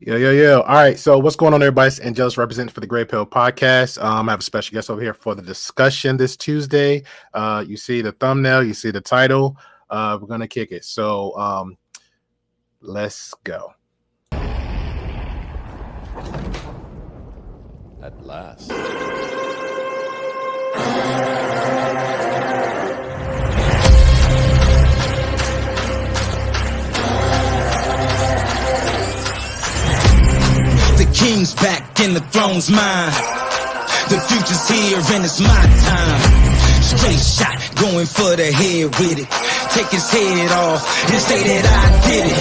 Yeah. All right. So what's going on, everybody? It's Angelus representing for the Gray Pill Podcast. I have a special guest over here for the discussion this Tuesday. You see the thumbnail, you see the title. We're gonna kick it. So let's go. At last. The king's back and the throne's mine. The future's here and it's my time. Straight shot, going for the head with it. Take his head off and say that I did it.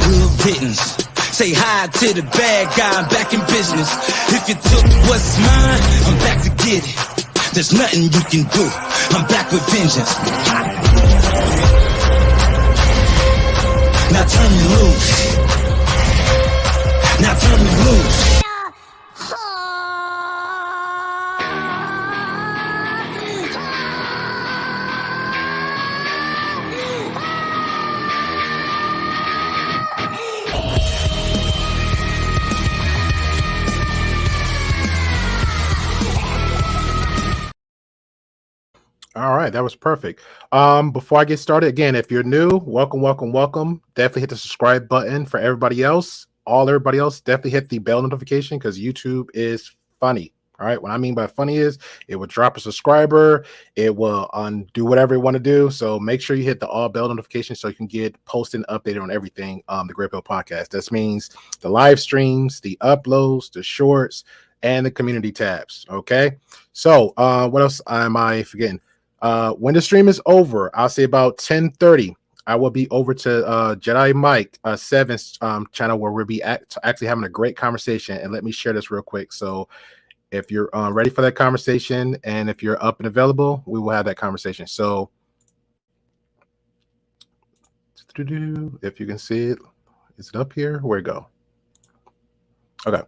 Good riddance. Say hi to the bad guy, I'm back in business. If you took what's mine, I'm back to get it. There's nothing you can do, I'm back with vengeance. Now turn me loose. Now turn me loose. All right, that was perfect. Before I get started, again, if you're new, welcome. Definitely hit the subscribe button. For everybody else, everybody else, definitely hit the bell notification because YouTube is funny. All right, what I mean by funny is it will drop a subscriber, it will undo whatever you want to do. So make sure you hit the all bell notification so you can get posted and updated on everything. The Gray Pill Podcast. This means the live streams, the uploads, the shorts, and the community tabs. Okay. So what else am I forgetting? When the stream is over, I'll say about 10:30. I will be over to Jedi Mike 7's channel where we'll be actually having a great conversation. And let me share this real quick. So if you're ready for that conversation and if you're up and available, we will have that conversation. So if you can see it, is it up here? Where'd it go? Okay.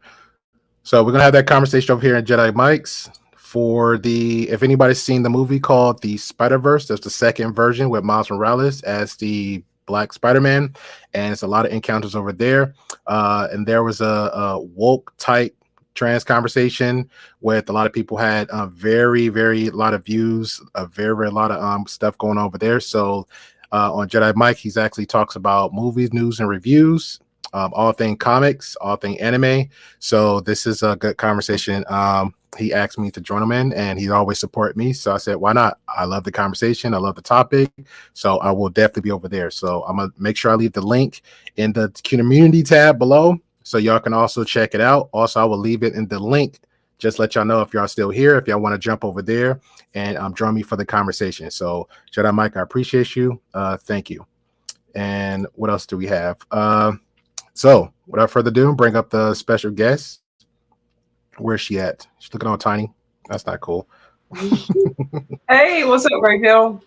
So we're gonna have that conversation over here in Jedi Mike's. If anybody's seen the movie called The Spider-Verse, there's the second version with Miles Morales as the Black Spider-Man, and it's a lot of encounters over there. And there was a woke type trans conversation with a lot of people had very lot of views, a very lot of stuff going on over there. So on Jedi Mike, he's actually talks about movies, news, and reviews. All thing comics, all thing anime. So this is a good conversation. He asked me to join him in, and he always support me. So I said, why not? I love the conversation. I love the topic. So I will definitely be over there. So I'm going to make sure I leave the link in the community tab below so y'all can also check it out. Also, I will leave it in the link. Just let y'all know if y'all still here, if y'all want to jump over there and join me for the conversation. So Jedi Mike, I appreciate you. Thank you. And what else do we have? So without further ado, bring up the special guest. Where's she at? She's looking all tiny. That's not cool. Hey, what's up, Gray Pill?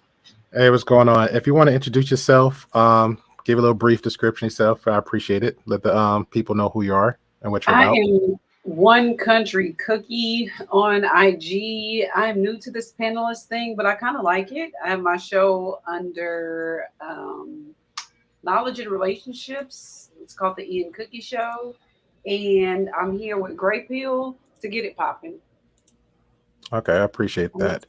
Hey, what's going on? If you want to introduce yourself, give a little brief description of yourself. I appreciate it. Let the people know who you are and what you're about. I am One Country Cookie on IG. I'm new to this panelist thing, but I kind of like it. I have my show under Knowledge and Relationships. It's called the Ian Cookie Show. And I'm here with Gray Pill to get it popping. Okay, I appreciate that.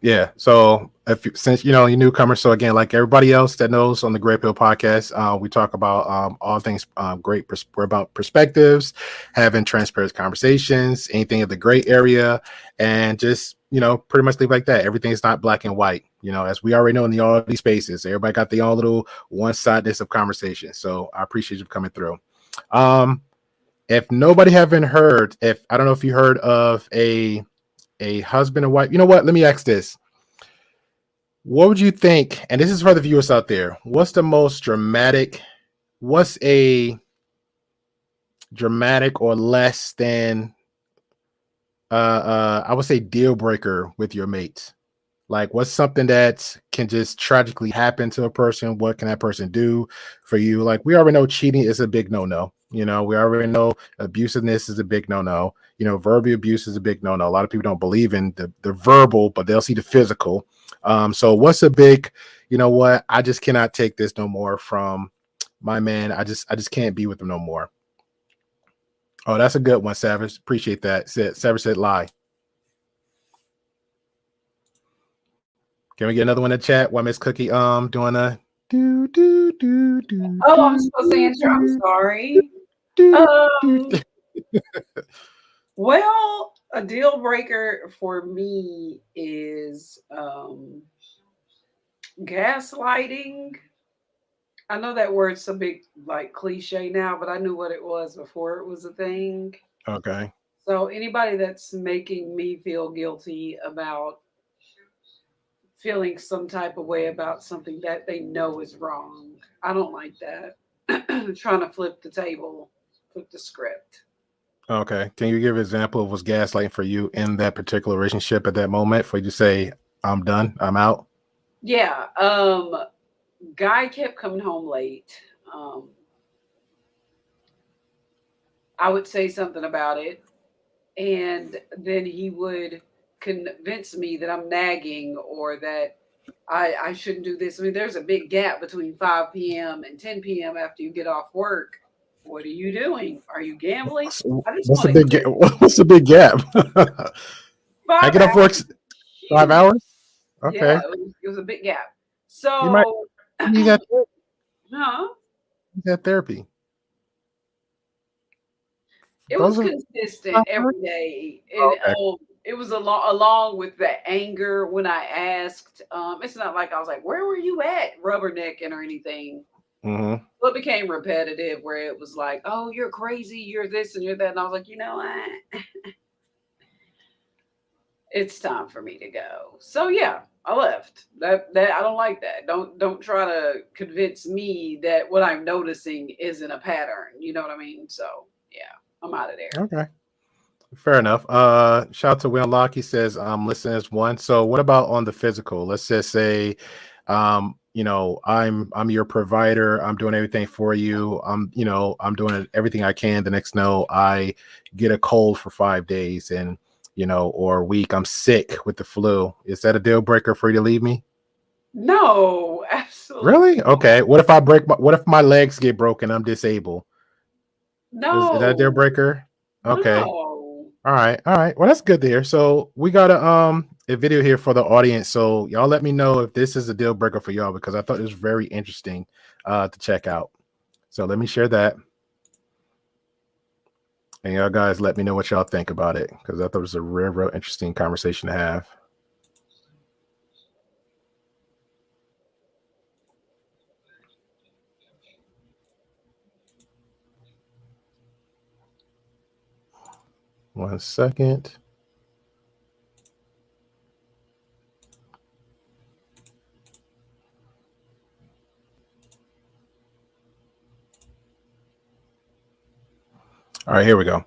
Yeah. So since you're newcomer, so again, like everybody else that knows on the Gray Pill Podcast, we talk about all things great. We're about perspectives, having transparent conversations, anything of the gray area, and just pretty much leave like that. Everything's not black and white. As we already know in all these spaces, everybody got their own little one-sidedness of conversation. So I appreciate you coming through. If nobody haven't heard, I don't know if you heard of a husband and wife. You know what? Let me ask this. What would you think? And this is for the viewers out there. What's a dramatic or less than I would say deal breaker with your mates? Like, what's something that can just tragically happen to a person? What can that person do for you? Like, we already know cheating is a big no-no. We already know abusiveness is a big no-no. Verbal abuse is a big no-no. A lot of people don't believe in the verbal, but they'll see the physical. So what's a big, I just cannot take this no more from my man. I just can't be with him no more. Oh, that's a good one, Savage. Appreciate that. Savage said lie. Can we get another one in the chat while Miss Cookie doing a do Oh, I'm supposed to answer. I'm sorry. Um, well, a deal breaker for me is gaslighting. I know that word's a big like cliche now, but I knew what it was before it was a thing. Okay. So anybody that's making me feel guilty about feeling some type of way about something that they know is wrong, I don't like that. Trying to flip the table, flip the script. Okay. Can you give an example of what's gaslighting for you in that particular relationship at that moment? For you to say, I'm done, I'm out. Yeah. Guy kept coming home late. Um, I would say something about it, and then he would convince me that I'm nagging or that I shouldn't do this. I mean, there's a big gap between 5 p.m. and 10 p.m. after you get off work. What are you doing? Are you gambling? I just What's the want big to what's the big gap? I five get off work hours. 5 hours. Yeah, Okay. it was a big gap. You might So, you got huh? you got therapy. It was Those are consistent 5 hours? every day. Okay. It was along with the anger when I asked. It's not like I was like, "Where were you at?" rubbernecking or anything. Mm-hmm. Well, it became repetitive where it was like, "Oh, you're crazy. You're this and you're that," and I was like, "You know what? It's time for me to go." So yeah, I left. That I don't like that. Don't try to convince me that what I'm noticing isn't a pattern. You know what I mean? So yeah, I'm out of there. Okay. Fair enough. Shout out to Will Lock. He says, listening as one. So what about on the physical? Let's just say, I'm your provider. I'm doing everything for you. I'm doing everything I can. The next no, I get a cold for 5 days and or a week. I'm sick with the flu. Is that a deal breaker for you to leave me? No, absolutely Really? Okay. What if my legs get broken? I'm disabled. Is that a deal no, breaker? Okay. no. All right, all right. Well, that's good to hear. So we got a video here for the audience. So y'all let me know if this is a deal breaker for y'all because I thought it was very interesting to check out. So let me share that. And y'all guys let me know what y'all think about it because I thought it was a real interesting conversation to have. One second. All right, here we go.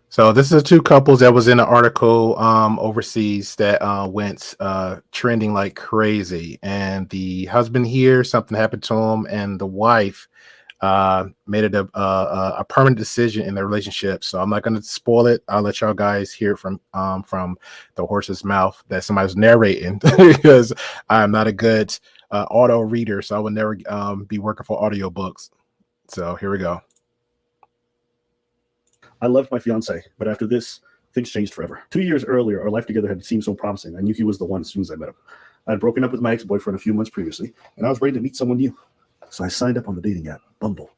So this is two couples that was in an article overseas that went trending like crazy. And the husband here, something happened to him, and the wife made it a permanent decision in their relationship. So I'm not going to spoil it. I'll let y'all guys hear it from the horse's mouth that somebody's narrating because I'm not a good auto reader, so I would never be working for audiobooks. So here we go. I loved my fiance, but after this, things changed forever. 2 years earlier, our life together had seemed so promising. I knew he was the one as soon as I met him. I had broken up with my ex-boyfriend a few months previously, and I was ready to meet someone new. So I signed up on the dating app, Bumble,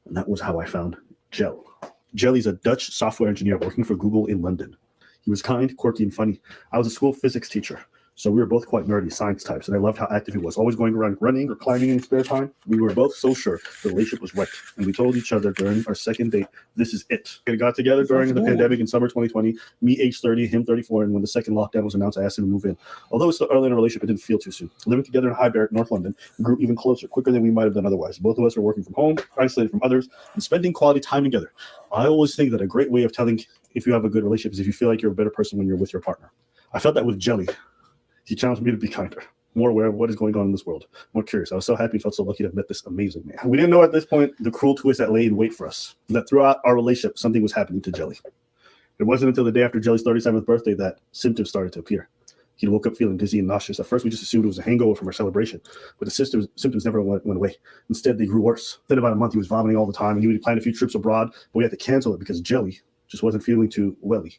and that was how I found Jel. Jelly's a Dutch software engineer working for Google in London. He was kind, quirky, and funny. I was a school physics teacher, so we were both quite nerdy science types, and I loved how active he was, always going around running or climbing in his spare time. We were both so sure the relationship was right, and we told each other during our second date, this is it. We got together during the pandemic in summer 2020, me age 30, him 34, and when the second lockdown was announced, I asked him to move in. Although it's still early in a relationship, it didn't feel too soon. Living together in High Barrack, North London, we grew even closer, quicker than we might have done otherwise. Both of us were working from home, isolated from others, and spending quality time together. I always think that a great way of telling if you have a good relationship is if you feel like you're a better person when you're with your partner. I felt that with Jelly. He challenged me to be kinder, more aware of what is going on in this world, more curious. I was so happy and felt so lucky to have met this amazing man. We didn't know at this point the cruel twist that lay in wait for us, that throughout our relationship, something was happening to Jelly. It wasn't until the day after Jelly's 37th birthday that symptoms started to appear. He woke up feeling dizzy and nauseous. At first, we just assumed it was a hangover from our celebration, but the symptoms never went away. Instead, they grew worse. Within about a month, he was vomiting all the time, and he would plan a few trips abroad, but we had to cancel it because Jelly just wasn't feeling too welly.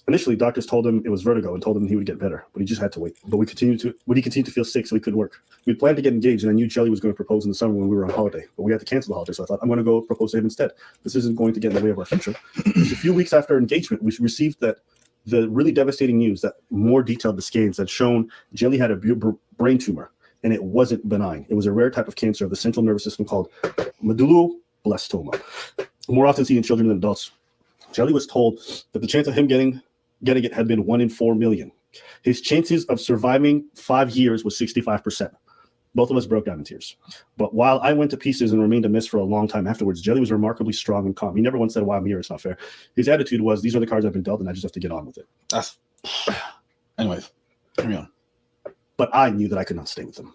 Initially, doctors told him it was vertigo and told him he would get better, but he just had to wait. But he continued to feel sick, so he couldn't work. We planned to get engaged, and I knew Jelly was going to propose in the summer when we were on holiday, but we had to cancel the holiday, so I thought, I'm going to go propose to him instead. This isn't going to get in the way of our future. Just a few weeks after our engagement, we received the really devastating news that more detailed scans had shown Jelly had a brain tumor, and it wasn't benign. It was a rare type of cancer of the central nervous system called medulloblastoma, more often seen in children than adults. Jelly was told that the chance of him getting it had been 1 in 4 million. His chances of surviving 5 years was 65%. Both of us broke down in tears. But while I went to pieces and remained a mess for a long time afterwards, Jelly was remarkably strong and calm. He never once said, "Why I'm here, it's not fair." His attitude was, "These are the cards I've been dealt, and I just have to get on with it." Anyways, carry on. But I knew that I could not stay with him.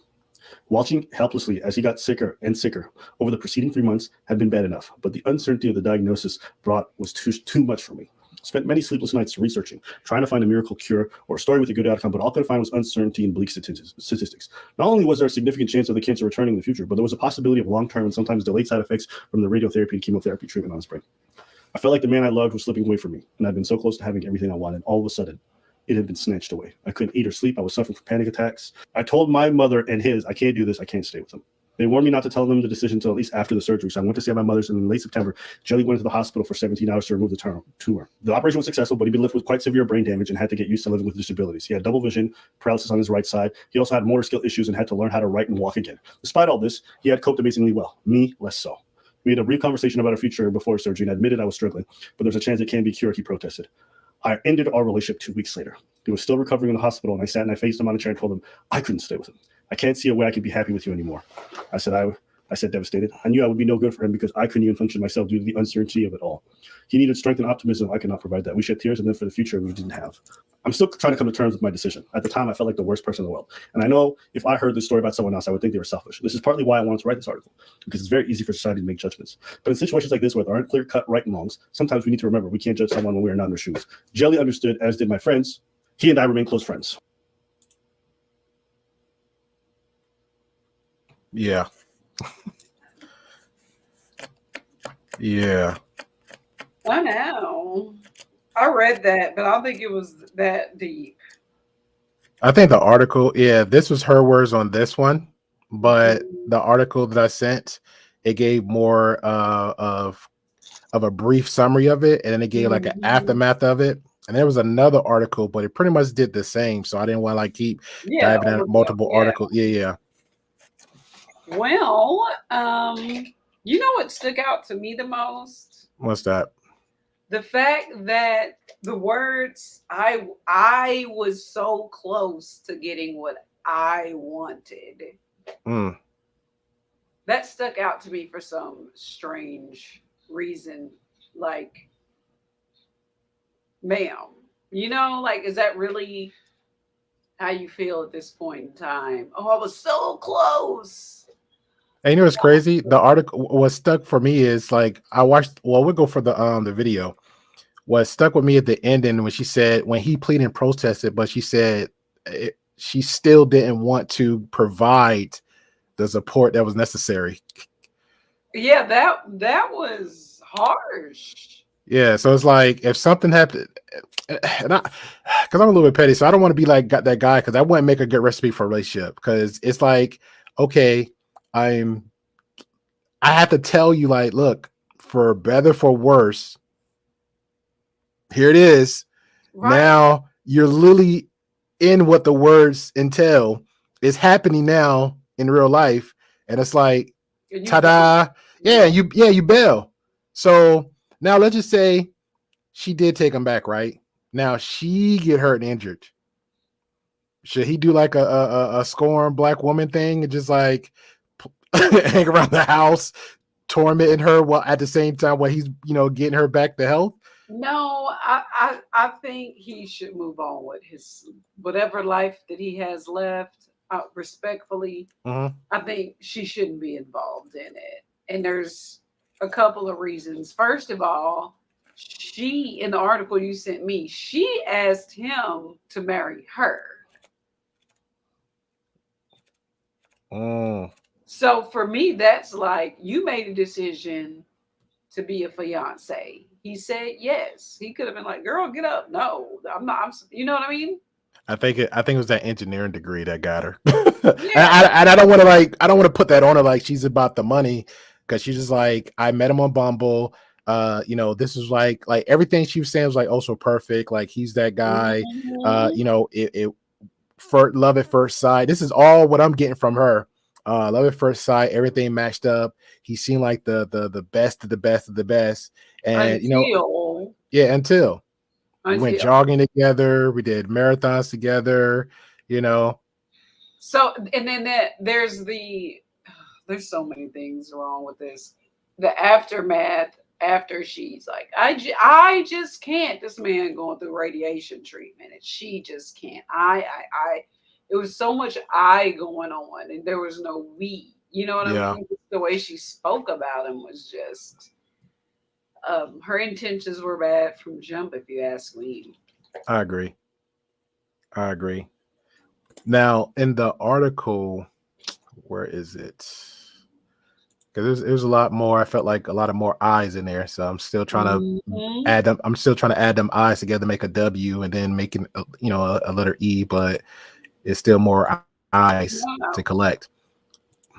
Watching helplessly as he got sicker and sicker over the preceding 3 months had been bad enough, but the uncertainty of the diagnosis brought was too much for me. Spent many sleepless nights researching, trying to find a miracle cure or a story with a good outcome, but all I could find was uncertainty and bleak statistics. Not only was there a significant chance of the cancer returning in the future, but there was a possibility of long-term and sometimes delayed side effects from the radiotherapy and chemotherapy treatment on his brain. I felt like the man I loved was slipping away from me, and I'd been so close to having everything I wanted. All of a sudden, it had been snatched away. I couldn't eat or sleep. I was suffering from panic attacks. I told my mother and his, "I can't do this. I can't stay with him." They warned me not to tell them the decision until at least after the surgery. So I went to see my mother's, and in late September, Jelly went to the hospital for 17 hours to remove the tumor. The operation was successful, but he'd been left with quite severe brain damage and had to get used to living with disabilities. He had double vision, paralysis on his right side. He also had motor skill issues and had to learn how to write and walk again. Despite all this, he had coped amazingly well. Me, less so. We had a brief conversation about our future before surgery, and I admitted I was struggling, but there's a chance it can be cured, he protested. I ended our relationship 2 weeks later. He was still recovering in the hospital, and I sat and I faced him on a chair and told him I couldn't stay with him. "I can't see a way I could be happy with you anymore." I said, devastated. I knew I would be no good for him because I couldn't even function myself due to the uncertainty of it all. He needed strength and optimism. I could not provide that. We shed tears, and then for the future, we didn't have. I'm still trying to come to terms with my decision. At the time, I felt like the worst person in the world. And I know if I heard this story about someone else, I would think they were selfish. This is partly why I wanted to write this article, because it's very easy for society to make judgments. But in situations like this where there aren't clear-cut right and wrongs, sometimes we need to remember we can't judge someone when we are not in their shoes. Jelly understood, as did my friends. He and I remain close friends. Yeah. Yeah. I know. I read that, but I don't think it was that deep. I think the article, this was her words on this one, but the article that I sent, it gave more of a brief summary of it, and then it gave like an aftermath of it. And there was another article, but it pretty much did the same. So I didn't want to like keep diving into multiple articles. Yeah. Well, you know what stuck out to me the most? What's that? The fact that the words I was so close to getting what I wanted. That stuck out to me for some strange reason. Like, ma'am, is that really how you feel at this point in time? Oh, I was so close. And you know what's crazy? The article, what stuck for me is like I watched. Well, we'll go for the video. What stuck with me at the ending when she said when he pleaded and protested, but she said she still didn't want to provide the support that was necessary. Yeah, that was harsh. Yeah, so it's like if something happened, and because I'm a little bit petty, so I don't want to be like that guy because I wouldn't make a good recipe for a relationship because it's like okay. I have to tell you, like, look, for better, for worse, here it is. Right. Now you're literally in what the words entail. It's happening now in real life. And it's like, ta-da. Yeah, you bail. So now let's just say she did take him back, right? Now she get hurt and injured. Should he do like a scorned black woman thing and just like hang around the house, tormenting her while at the same time while he's getting her back to health? No, I think he should move on with his whatever life that he has left. Respectfully, I think she shouldn't be involved in it. And there's a couple of reasons. First of all, she, in the article you sent me, she asked him to marry her. So for me, that's like, you made a decision to be a fiance. He said yes. He could have been like, girl, get up. No, I'm not. You know what I mean? I think it was that engineering degree that got her. Yeah. And I don't want to like I don't want to put that on her like she's about the money, because she's just like, I met him on Bumble. This is like everything she was saying was like also perfect. Like, he's that guy. Mhm. It for love at first sight. This is all what I'm getting from her. Love at first sight. Everything matched up. He seemed like the best of the best of the best. And Until yeah, until we went until jogging together. We did marathons together. You know, so, and then there's so many things wrong with this. The aftermath after she's like, I just can't. This man going through radiation treatment, and she just can't. It was so much I going on, and there was no we. You know what I yeah, mean? The way she spoke about him was just, her intentions were bad from jump, if you ask me. I agree. I agree. Now, in the article, where is it? Because it was a lot more. I felt like a lot of more eyes in there. So I'm still trying to Hmm. add them. I'm still trying to add them eyes together, make a W, and then making a letter E. But it's still more eyes No, to no. collect.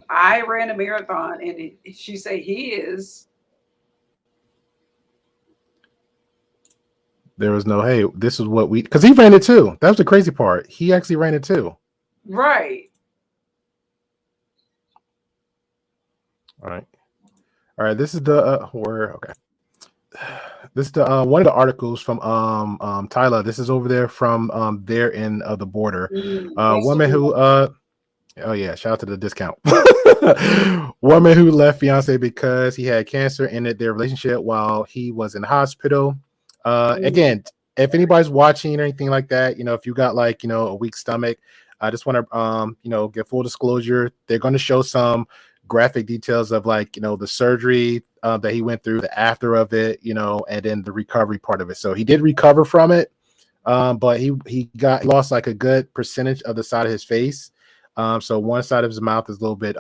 I ran a marathon, and she said he is There was no, hey, this is what we, because he ran it too. That was the crazy part. He actually ran it too. right. All right. All right. This is the where okay. This is the one of the articles from Tyler. This is over there from their end of the border. That's the Woman who one. oh yeah, shout out to the discount. Woman who left fiance because he had cancer, ended their relationship while he was in the hospital. Again, if anybody's watching or anything like that, if you got like a weak stomach, I just want to get full disclosure. They're going to show some graphic details of like the surgery that he went through, the after of it, and then the recovery part of it. So he did recover from it, but he lost like a good percentage of the side of his face. So one side of his mouth is a little bit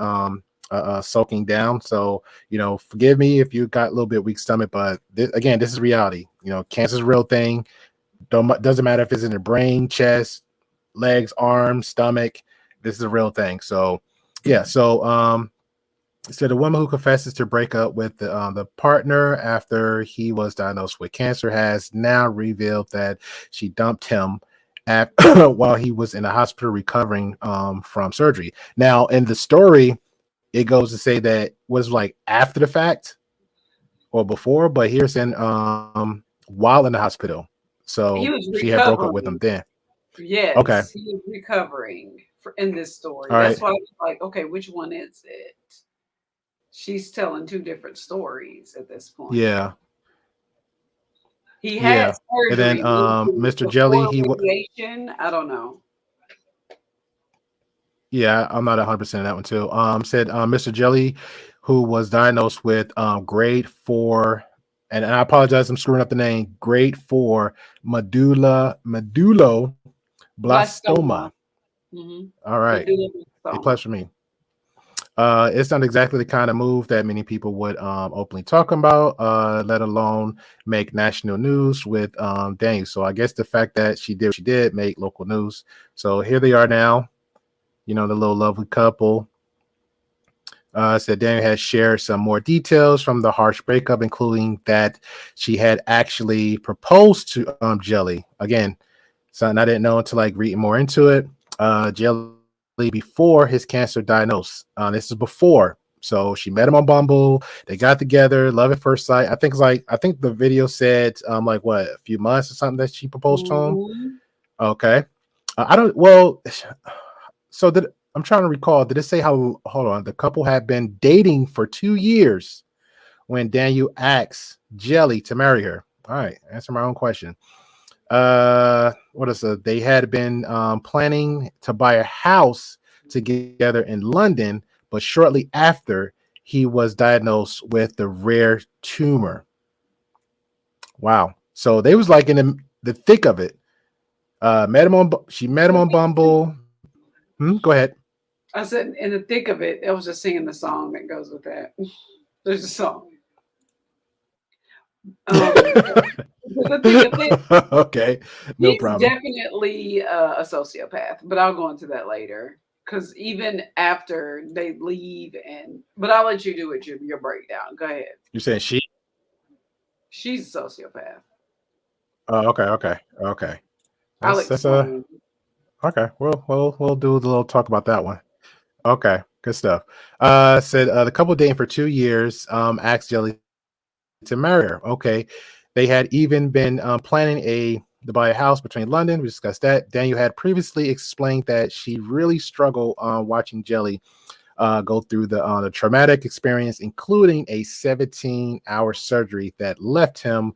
soaking down. So forgive me if you got a little bit weak stomach, but again, this is reality. Cancer is a real thing. Doesn't matter if it's in the brain, chest, legs, arms, stomach. This is a real thing. So yeah. So the woman who confesses to break up with the partner after he was diagnosed with cancer has now revealed that she dumped him while he was in the hospital recovering from surgery. Now, in the story, it goes to say that was like after the fact or before, but here's in while in the hospital. He So was she had broke up with him recovering. then. Okay. Yes, he was recovering in this story. All right. That's why I was like, okay, which one is it? She's telling two different stories at this point. Yeah. He had Yeah. And then surgery maybe Mr. Jelly, before radiation. I don't know. yeah, I'm not 100% in that one too. Said Mr. Jelly, who was diagnosed with grade 4, and I apologize, I'm screwing up the name. Grade 4 medulloblastoma. Blastoma. Mm-hmm. All right, A plus Medulla for me. It's not exactly the kind of move that many people would openly talk about, let alone make national news with Daniel. So I guess the fact that she did what she did make local news. So here they are now. The little lovely couple. Said Daniel has shared some more details from the harsh breakup, including that she had actually proposed to Jelly. Again, something I didn't know until like reading more into it. Jelly before his cancer diagnosis. This is before. So she met him on Bumble. They got together, love at first sight. I think the video said like what, a few months or something that she proposed to him. Mhm. Okay. I don't well so did I'm trying to recall, did it say how hold on, the couple had been dating for 2 years when Daniel asked Jelly to marry her? All right, answer my own question. What is it? They had been planning to buy a house together in London, but shortly after he was diagnosed with the rare tumor. Wow. So they was like in the thick of it. She met him on Bumble. Go ahead. I said in the thick of it. I was just singing the song that goes with that. There's a song. The thick of it. Okay, no He's problem. definitely a sociopath, but I'll go into that later. Because even after they leave, but I'll let you do it. Your breakdown. Go ahead. You're saying she? She's a sociopath. Oh, okay. I'll That's explain. okay. We'll do a little talk about that one. Okay, good stuff. Said the couple dating for 2 years. Asked Jelly to marry her. Okay, they had even been planning to buy a house between London. We discussed that. Daniel had previously explained that she really struggled watching Jelly go through the traumatic experience, including a 17-hour surgery that left him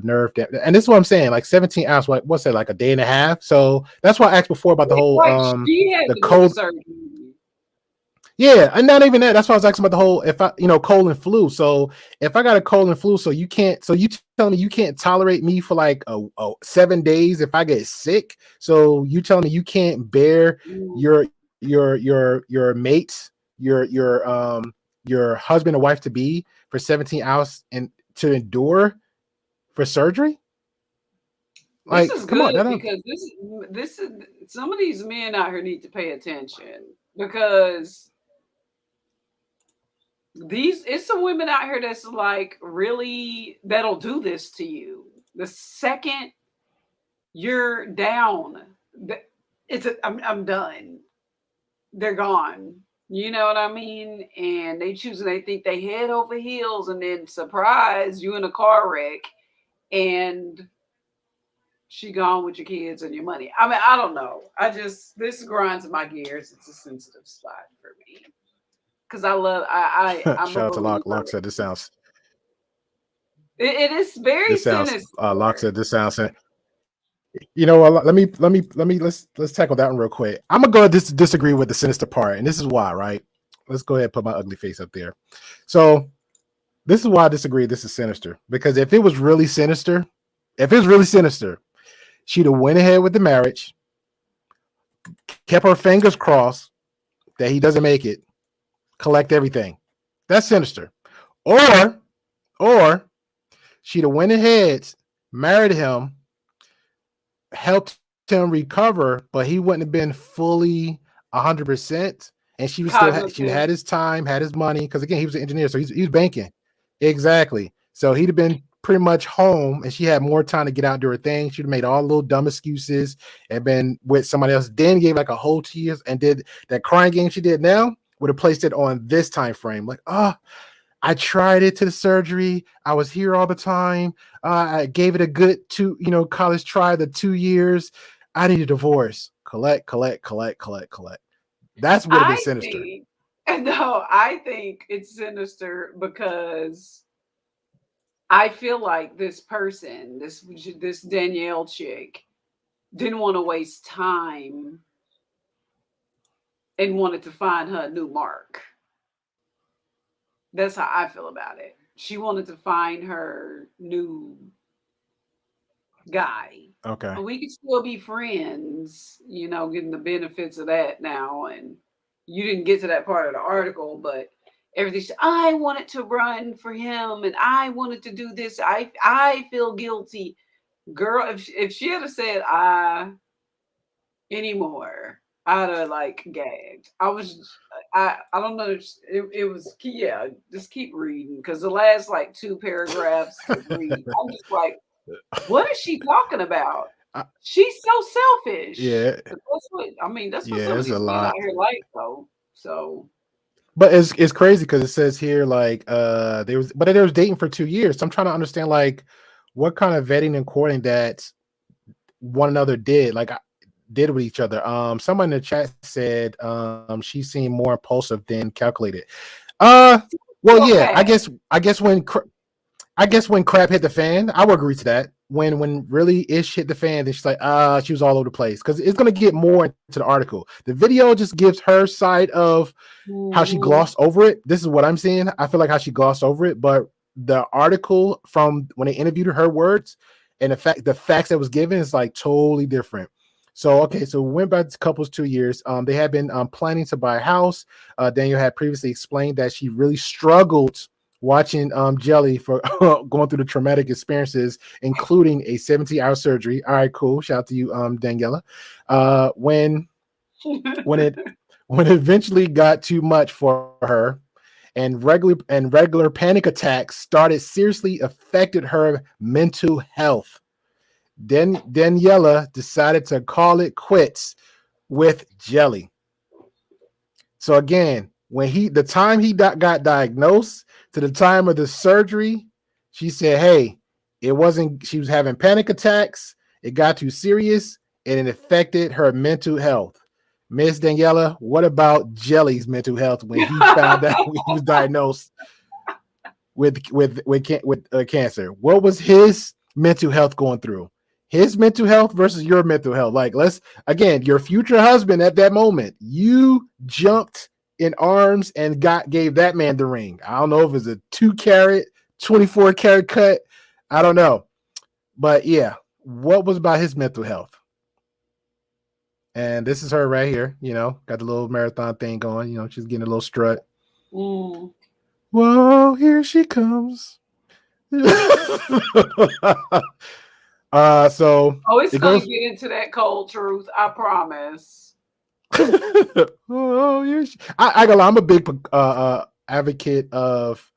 nerve damage. And this is what I'm saying, like 17 hours, what's that, like a day and a half? So that's why I asked before about the whole she had the to cold surgery. Yeah, and not even that. That's why I was asking about the whole, if I, cold and flu. So if I got a cold and flu, so you telling me you can't tolerate me for like 7 days if I get sick. So you telling me you can't bear your mates, your husband or wife to be for 17 hours and to endure for surgery? Like, This is come on, good because this is some of these men out here need to pay attention because it's some women out here that's like really that'll do this to you. The second you're down, I'm done. They're gone. You know what I mean? And they think they head over heels, and then surprise you in a car wreck, and she gone with your kids and your money. I mean, I don't know. This grinds my gears. It's a sensitive spot for me. Because I'm shout out to Locke. Locke said this sounds. It is very sinister. Locke said this sounds. You know what? Let's tackle that one real quick. I'm gonna go disagree with the sinister part, and this is why. Right? Let's go ahead and put my ugly face up there. So this is why I disagree. This is sinister because if it was really sinister, she'd have went ahead with the marriage, kept her fingers crossed that he doesn't make it, collect everything. That's sinister. Or she'd have went ahead, married him, helped him recover, but he wouldn't have been fully 100%. And she had his time, had his money, because again, he was an engineer, so he's banking. Exactly. So he'd have been pretty much home, and she had more time to get out and do her thing. She'd have made all the little dumb excuses and been with somebody else. Then gave like a whole 2 years and did that crying game she did now, would have placed it on this time frame. Like, I tried it to the surgery. I was here all the time. I gave it a good college try, the 2 years. I need a divorce. Collect. That's would have been sinister. I think it's sinister because I feel like this person, this Danielle chick, didn't want to waste time and wanted to find her new mark. That's how I feel about it. She wanted to find her new guy. Okay. And we could still be friends, getting the benefits of that now. And you didn't get to that part of the article, but everything. I wanted to run for him and I wanted to do this. I feel guilty. Girl, if she had said anymore, I'd have like gagged. I don't know. It was, yeah, just keep reading because the last like 2 paragraphs to read, I'm just like, what is she talking about? She's so selfish. Yeah. That's what some of these men out here like though. So. But it's crazy because it says here like they was dating for 2 years. So I'm trying to understand like what kind of vetting and courting that one another did with each other. Someone in the chat said she seemed more impulsive than calculated. Well, okay. Yeah, I guess when crap hit the fan, I would agree to that. When really ish hit the fan, then she's like, she was all over the place because it's gonna get more into the article. The video just gives her side of how she glossed over it. This is what I'm seeing. I feel like how she glossed over it, but the article from when they interviewed her words, and the facts that was given is like totally different. So okay, so we went back to couples 2 years. They had been planning to buy a house. Daniel had previously explained that she really struggled watching Jelly for going through the traumatic experiences, including a 17-hour surgery. All right, cool. Shout out to you, Daniela. When it eventually got too much for her, and regular panic attacks started seriously affected her mental health. Then Daniela decided to call it quits with Jelly. So again, when the time he got diagnosed to the time of the surgery, she said, "Hey, it wasn't. She was having panic attacks. It got too serious, and it affected her mental health." Miss Daniela, what about Jelly's mental health when he found out he was diagnosed with cancer? What was his mental health going through? His mental health versus your mental health. Like, your future husband at that moment, you jumped in arms and gave that man the ring. I don't know if it's a 2-carat, 24-carat cut. I don't know. But yeah, what was about his mental health? And this is her right here, got the little marathon thing going, she's getting a little strut. Mm. Whoa, here she comes. It's gonna get into that cold truth, I promise. I'm a big advocate of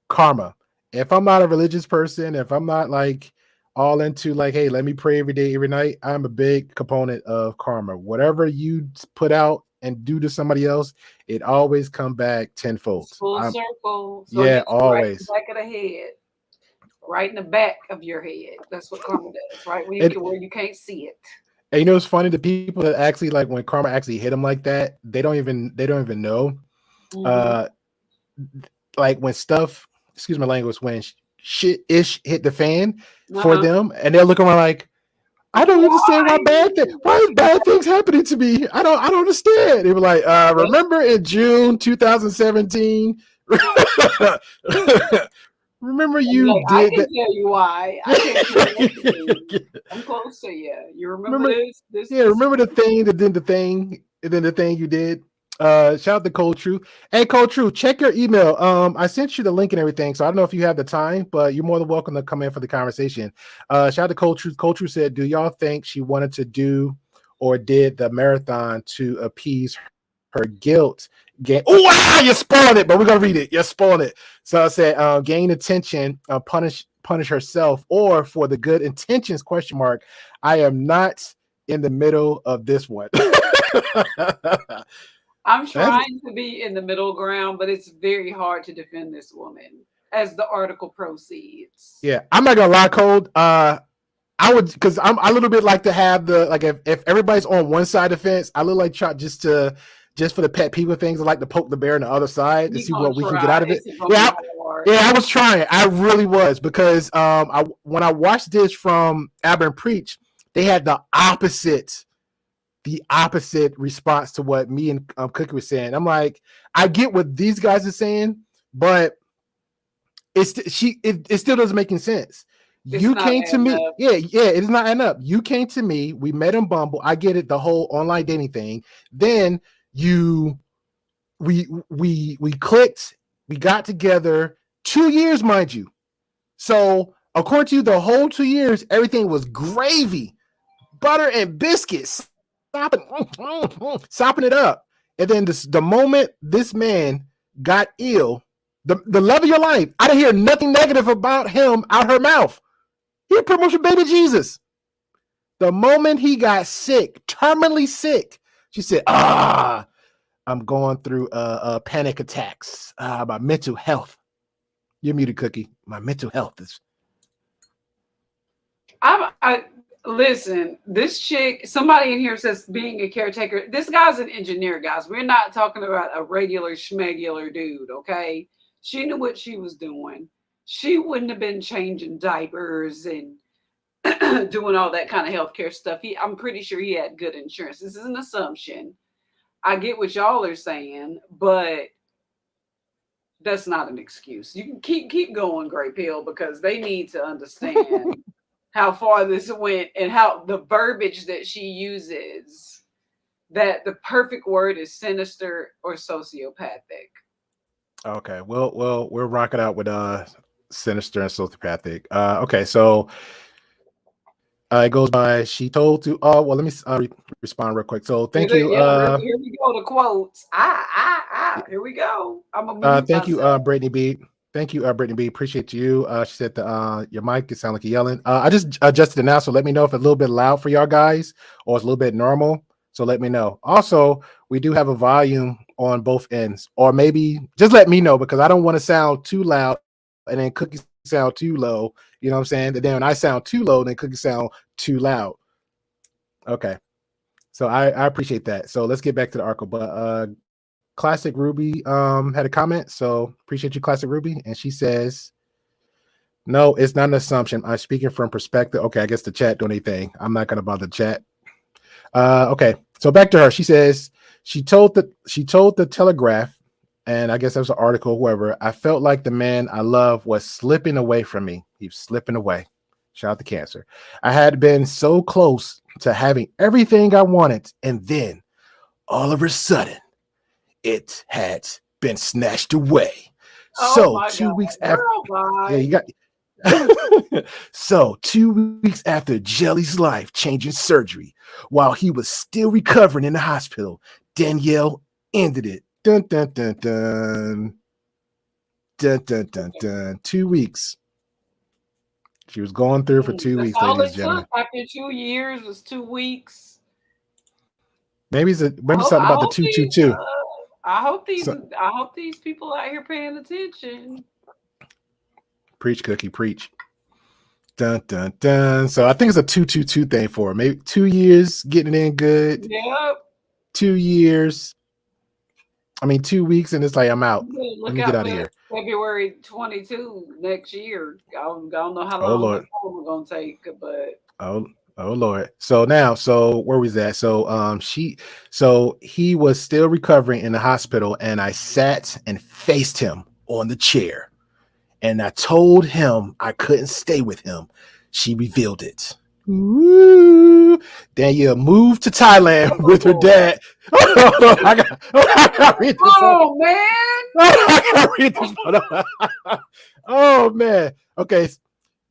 karma. If I'm not a religious person, if I'm not like all into like, hey, let me pray every day, every night, I'm a big component of karma. Whatever you put out and do to somebody else, it always come back tenfold. Full circle. So yeah, always. Right in the back of the head. Right in the back of your head. That's what karma does, right? Where you can't see it. And it's funny, the people that actually like when karma actually hit them like that, they don't even know. Like when stuff, excuse my language, when shit hit the fan for them, and they're looking around like, I don't understand why is bad things happening to me? I don't understand. They were like, remember in June 2017? Remember you did I can tell you why. I can't tell you. I'm close to you. You remember this? Yeah, remember the thing that did the thing, and then the thing you did. Shout out to Cold Truth. Hey, Cold Truth, check your email. I sent you the link and everything, so I don't know if you have the time, but you're more than welcome to come in for the conversation. Shout out to Cold Truth. Cold Truth said, do y'all think she wanted to do or did the marathon to appease her guilt? Oh wow, you spoiled it, but we're gonna read it. You spoiled it. So I said, gain attention, punish herself, or for the good intentions? ? I am not in the middle of this one. I'm trying to be in the middle ground, but it's very hard to defend this woman as the article proceeds. Yeah, I'm not gonna lie, Cold. I would, because I'm a little bit like to have the like if everybody's on one side of the fence, I look like try just for the pet people things. I like to poke the bear on the other side to see what we can get out of it. Yeah, I was trying. I really was, because when I watched this from Aber and Preach, they had the opposite response to what me and Cookie was saying. I'm like, I get what these guys are saying, but it still doesn't make any sense. You came to me. Yeah, it is not adding up. You came to me. We met on Bumble. I get it, the whole online dating thing. Then we clicked. We got together 2 years, mind you. So according to you, the whole 2 years, everything was gravy, butter and biscuits, sopping it up. And then the moment this man got ill, the love of your life, I didn't hear nothing negative about him out her mouth. He pretty much a baby Jesus. The moment he got sick, terminally sick, she said, I'm going through panic attacks. My mental health. You're muted, Cookie. My mental health is. Listen, this chick, somebody in here says being a caretaker. This guy's an engineer, guys. We're not talking about a regular schmegular dude, okay? She knew what she was doing. She wouldn't have been changing diapers and doing all that kind of healthcare stuff. I'm pretty sure he had good insurance. This is an assumption. I get what y'all are saying, but that's not an excuse. You can keep going, Grey Pill, because they need to understand how far this went and how the verbiage that she uses, that the perfect word is sinister or sociopathic. Okay, well, we'll rock it out with sinister and sociopathic. Okay, so it goes by. She told to. Oh, well, let me respond real quick. So thank you. Here we go. The quotes. Here we go. I'm gonna mute Thank you, myself. Brittany B. Thank you, Brittany B. Appreciate you. She said your mic it sound like you're yelling. I just adjusted it now, so let me know if it's a little bit loud for y'all guys or it's a little bit normal. So let me know. Also, we do have a volume on both ends, or maybe just let me know because I don't want to sound too loud and then Cookie sound too low. You know what I'm saying? And then when I sound too low, then Cookie sound too loud. Okay. So I appreciate that. So let's get back to the article. But Classic Ruby had a comment. So appreciate you, Classic Ruby. And she says, no, it's not an assumption. I'm speaking from perspective. Okay, I guess the chat don't anything. I'm not gonna bother the chat. Okay, so back to her. She says she told the Telegraph, and I guess that was an article, whoever. I felt like the man I love was slipping away from me. He was slipping away. Shout out to Cancer. I had been so close to having everything I wanted, and then all of a sudden, it had been snatched away. So 2 weeks after, yeah, you got. So 2 weeks after Jelly's life-changing surgery, while he was still recovering in the hospital, Danielle ended it. Dun dun dun dun. Dun dun dun dun. 2 weeks. She was going through for 2 weeks, all ladies it and gentlemen. took after 2 years was 2 weeks. Maybe something about the 222. I hope these people out here paying attention. Preach, Cookie, preach. Dun dun dun. So I think it's a 222 thing for her. Maybe 2 years getting it in good. Yep. 2 years. I mean 2 weeks, and it's like I'm out. Let me get out of here. February 22 next year. I don't know how Oh long Lord, we're gonna take, but oh Lord. So where was that? So he was still recovering in the hospital, and I sat and faced him on the chair. And I told him I couldn't stay with him. She revealed it. Ooh. Danielle moved to Thailand with her dad. I got read this man. Oh man. Okay.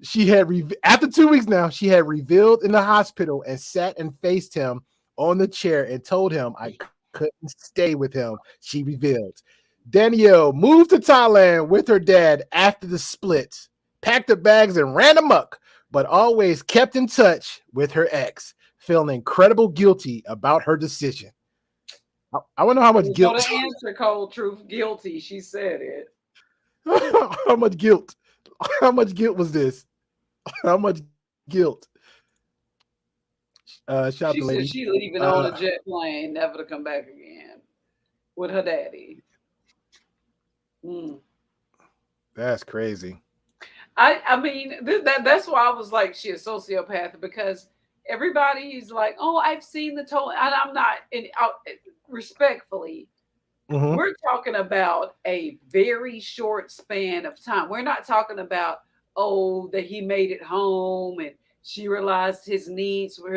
She had after 2 weeks now, she had revealed in the hospital and sat and faced him on the chair and told him I couldn't stay with him. She revealed. Danielle moved to Thailand with her dad after the split, packed her bags and ran amok, but always kept in touch with her ex, feeling incredible guilty about her decision. I want to know how much guilt. The answer, cold truth, guilty. She said it. How much guilt? How much guilt was this? How much guilt? Shout out to lady. She leaving on a jet plane, never to come back again with her daddy. That's crazy. I mean, that's why I was like, she a sociopath, because everybody's like, oh, I've seen the toll, and I'm not. And respectfully, we're talking about a very short span of time. We're not talking about that he made it home and she realized his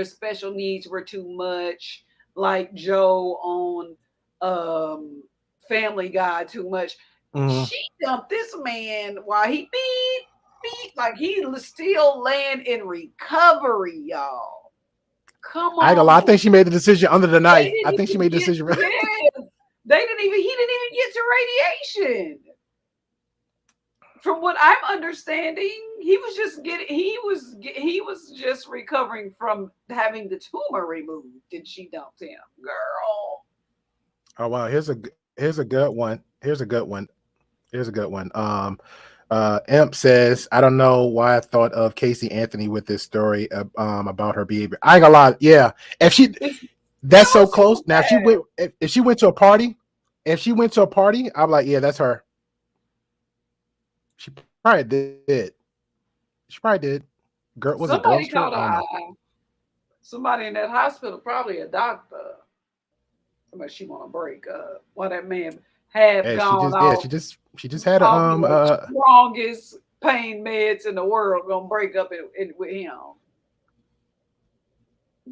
special needs were too much, like Joe on Family Guy too much. She dumped this man while he beat like he was still laying in recovery, y'all. Come on. I ain't gonna lie, I think she made the decision under the knife. I think she made the decision. He didn't even get to radiation. From what I'm understanding, he was just recovering from having the tumor removed, and she dumped him, girl. Oh wow, here's a good one. Imp says, I don't know why I thought of Casey Anthony with this story about her behavior. I ain't gonna lie, yeah. That's so close. Now if she went to a party, I'm like, yeah, that's her. She probably did. Was it girl stroke? Somebody in that hospital, probably a doctor. Somebody she want to break up. Why that man gone off. She just had a strongest pain meds in the world gonna break up with him.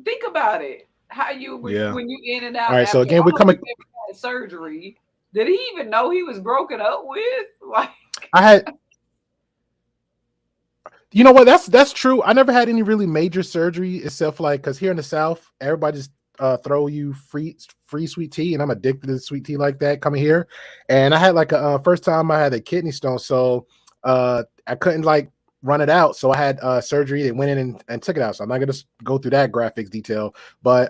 Think about it. How you Yeah. when you in and All out right. So after again, we're all coming. you ever had surgery. Did he even know he was broken up with? Like, I had. You know what? That's true. I never had any really major surgery except for like because here in the South, everybody just throw you free sweet tea, and I'm addicted to sweet tea like that. Coming here, and I had like a first time I had a kidney stone, so I couldn't like run it out, so I had surgery. They went in and took it out. So I'm not gonna go through that graphics detail, but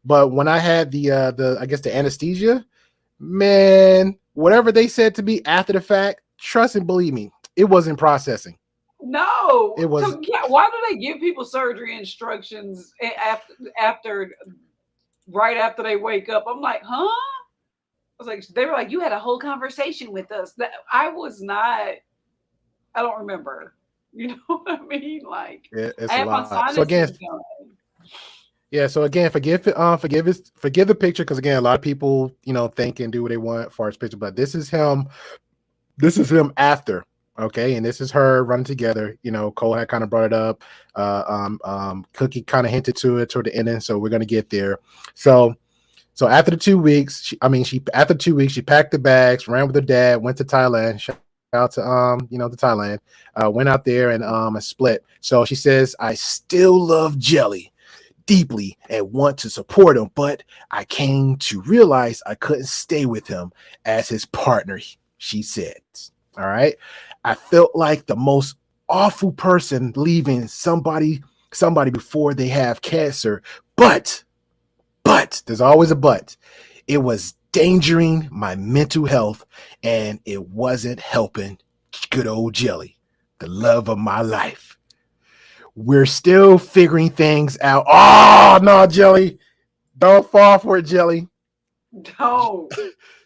when I had the I guess the anesthesia, man, whatever they said to me after the fact, trust and believe me, it wasn't processing. no. It was So yeah, why do they give people surgery instructions after right after they wake up? I'm like, huh? I was like, they were like, you had a whole conversation with us. That I was not. I don't remember. You know what I mean? Like, it's I a had my lot. So again, sinuses done. yeah. So again, forgive his picture because again, a lot of people think and do what they want for his picture, but this is him. This is him after. Okay, and this is her running together. Cole had kind of brought it up. Cookie kind of hinted to it toward the ending, so we're gonna get there. So after the 2 weeks, after 2 weeks, she packed the bags, ran with her dad, went to Thailand. Shout out to to Thailand. Went out there and split. So she says, I still love Jelly deeply and want to support him, but I came to realize I couldn't stay with him as his partner, she said. All right. I felt like the most awful person leaving somebody before they have cancer, but there's always a but. It was endangering my mental health and it wasn't helping good old Jelly, the love of my life. We're still figuring things out. Oh, no, Jelly. Don't fall for it, Jelly. Don't.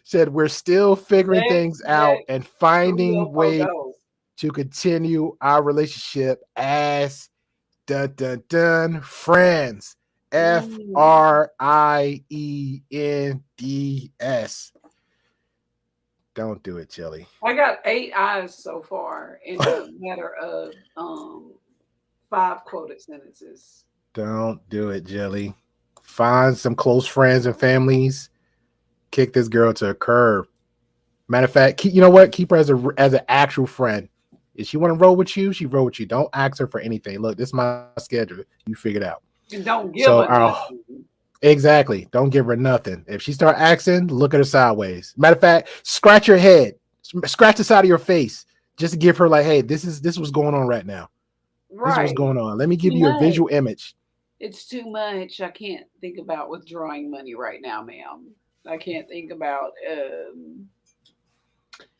Said we're still figuring things out Next, and who finding else will ways go? to continue our relationship as dun dun dun friends. Mm. FRIENDS. Don't do it, Jelly. I got 8 eyes so far in a matter of 5 quoted sentences. Don't do it, Jelly. Find some close friends and families. Kick this girl to a curb. Matter of fact, you know what? Keep her as an actual friend. If she want to roll with you, she roll with you. Don't ask her for anything. Look, this is my schedule. You figure it out. And don't give So, her nothing. exactly. Don't give her nothing. If she start asking, look at her sideways. Matter of fact, scratch your head, scratch the side of your face, just to give her like, hey, this is what's going on right now. This is what's Right. going on. Let me give Too you a much. visual image. It's too much. I can't think about withdrawing money right now, ma'am. I can't think about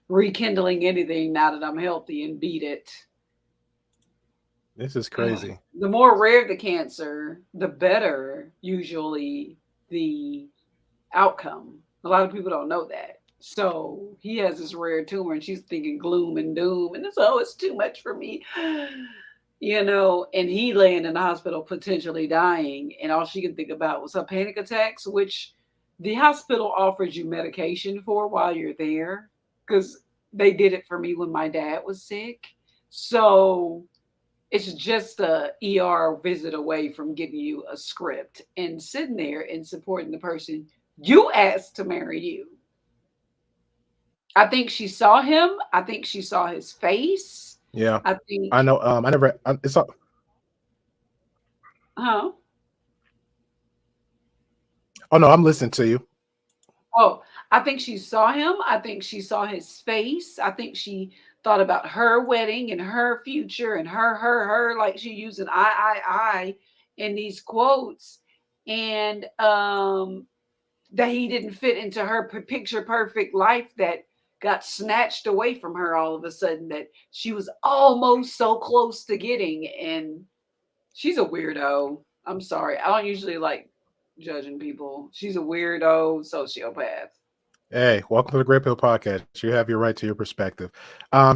rekindling anything now that I'm healthy and beat it. This is crazy. The more rare the cancer, the better usually the outcome. A lot of people don't know that. So he has this rare tumor and she's thinking gloom and doom and it's too much for me. And he laying in the hospital potentially dying, and all she could think about was her panic attacks, which the hospital offers you medication for while you're there, because they did it for me when my dad was sick. So it's just a ER visit away from giving you a script and sitting there and supporting the person you asked to marry you. I think she saw him. I think she saw his face. Yeah, I think, I know. I never. It's all. huh? Oh no, I'm listening to you. Oh, I think she saw him. I think she saw his face. I think she thought about her wedding and her future and her, like she using I in these quotes. And that he didn't fit into her picture perfect life that got snatched away from her all of a sudden, that she was almost so close to getting. And she's a weirdo. I'm sorry. I don't usually like judging people. She's a weirdo sociopath. Hey, welcome to the Great Pill Podcast. You have your right to your perspective.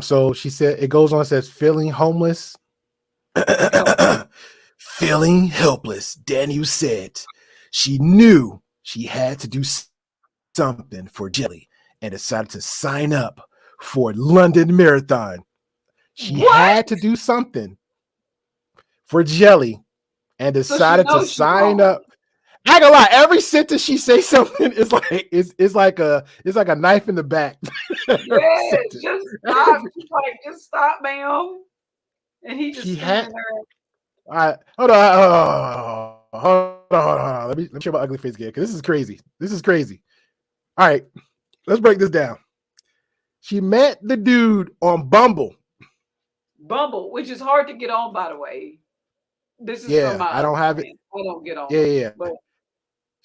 So she said it goes on, says feeling homeless. Feeling helpless, Daniel said. She knew she had to do something for Jelly and decided to sign up for London Marathon. She What? had to do something for Jelly and So she decided to knows she sign wrong. up. I ain't gonna lie, every sentence she say something is like it's like a knife in the back. Every Yes, sentence. just stop. She's like, just stop, ma'am. And he just She standing had there. all right, hold on. Let me show my ugly face again because this is crazy. This is crazy. All right, let's break this down. She met the dude on Bumble. Bumble, which is hard to get on, by the way. This is from Yeah, my I don't have it. understanding. I don't get on Yeah, them, yeah. but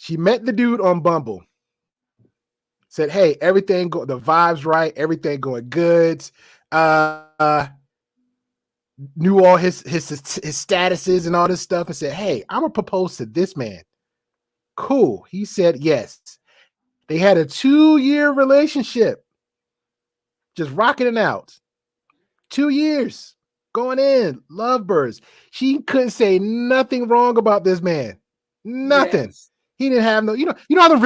She met the dude on Bumble. Said, "Hey, everything the vibes right, everything going good." Uh, knew all his statuses and all this stuff, and said, "Hey, I'm gonna propose to this man." Cool. He said yes. They had a 2-year relationship, just rocking it out. 2 years going in, lovebirds. She couldn't say nothing wrong about this man. Nothing. yes, He didn't have no, you know, the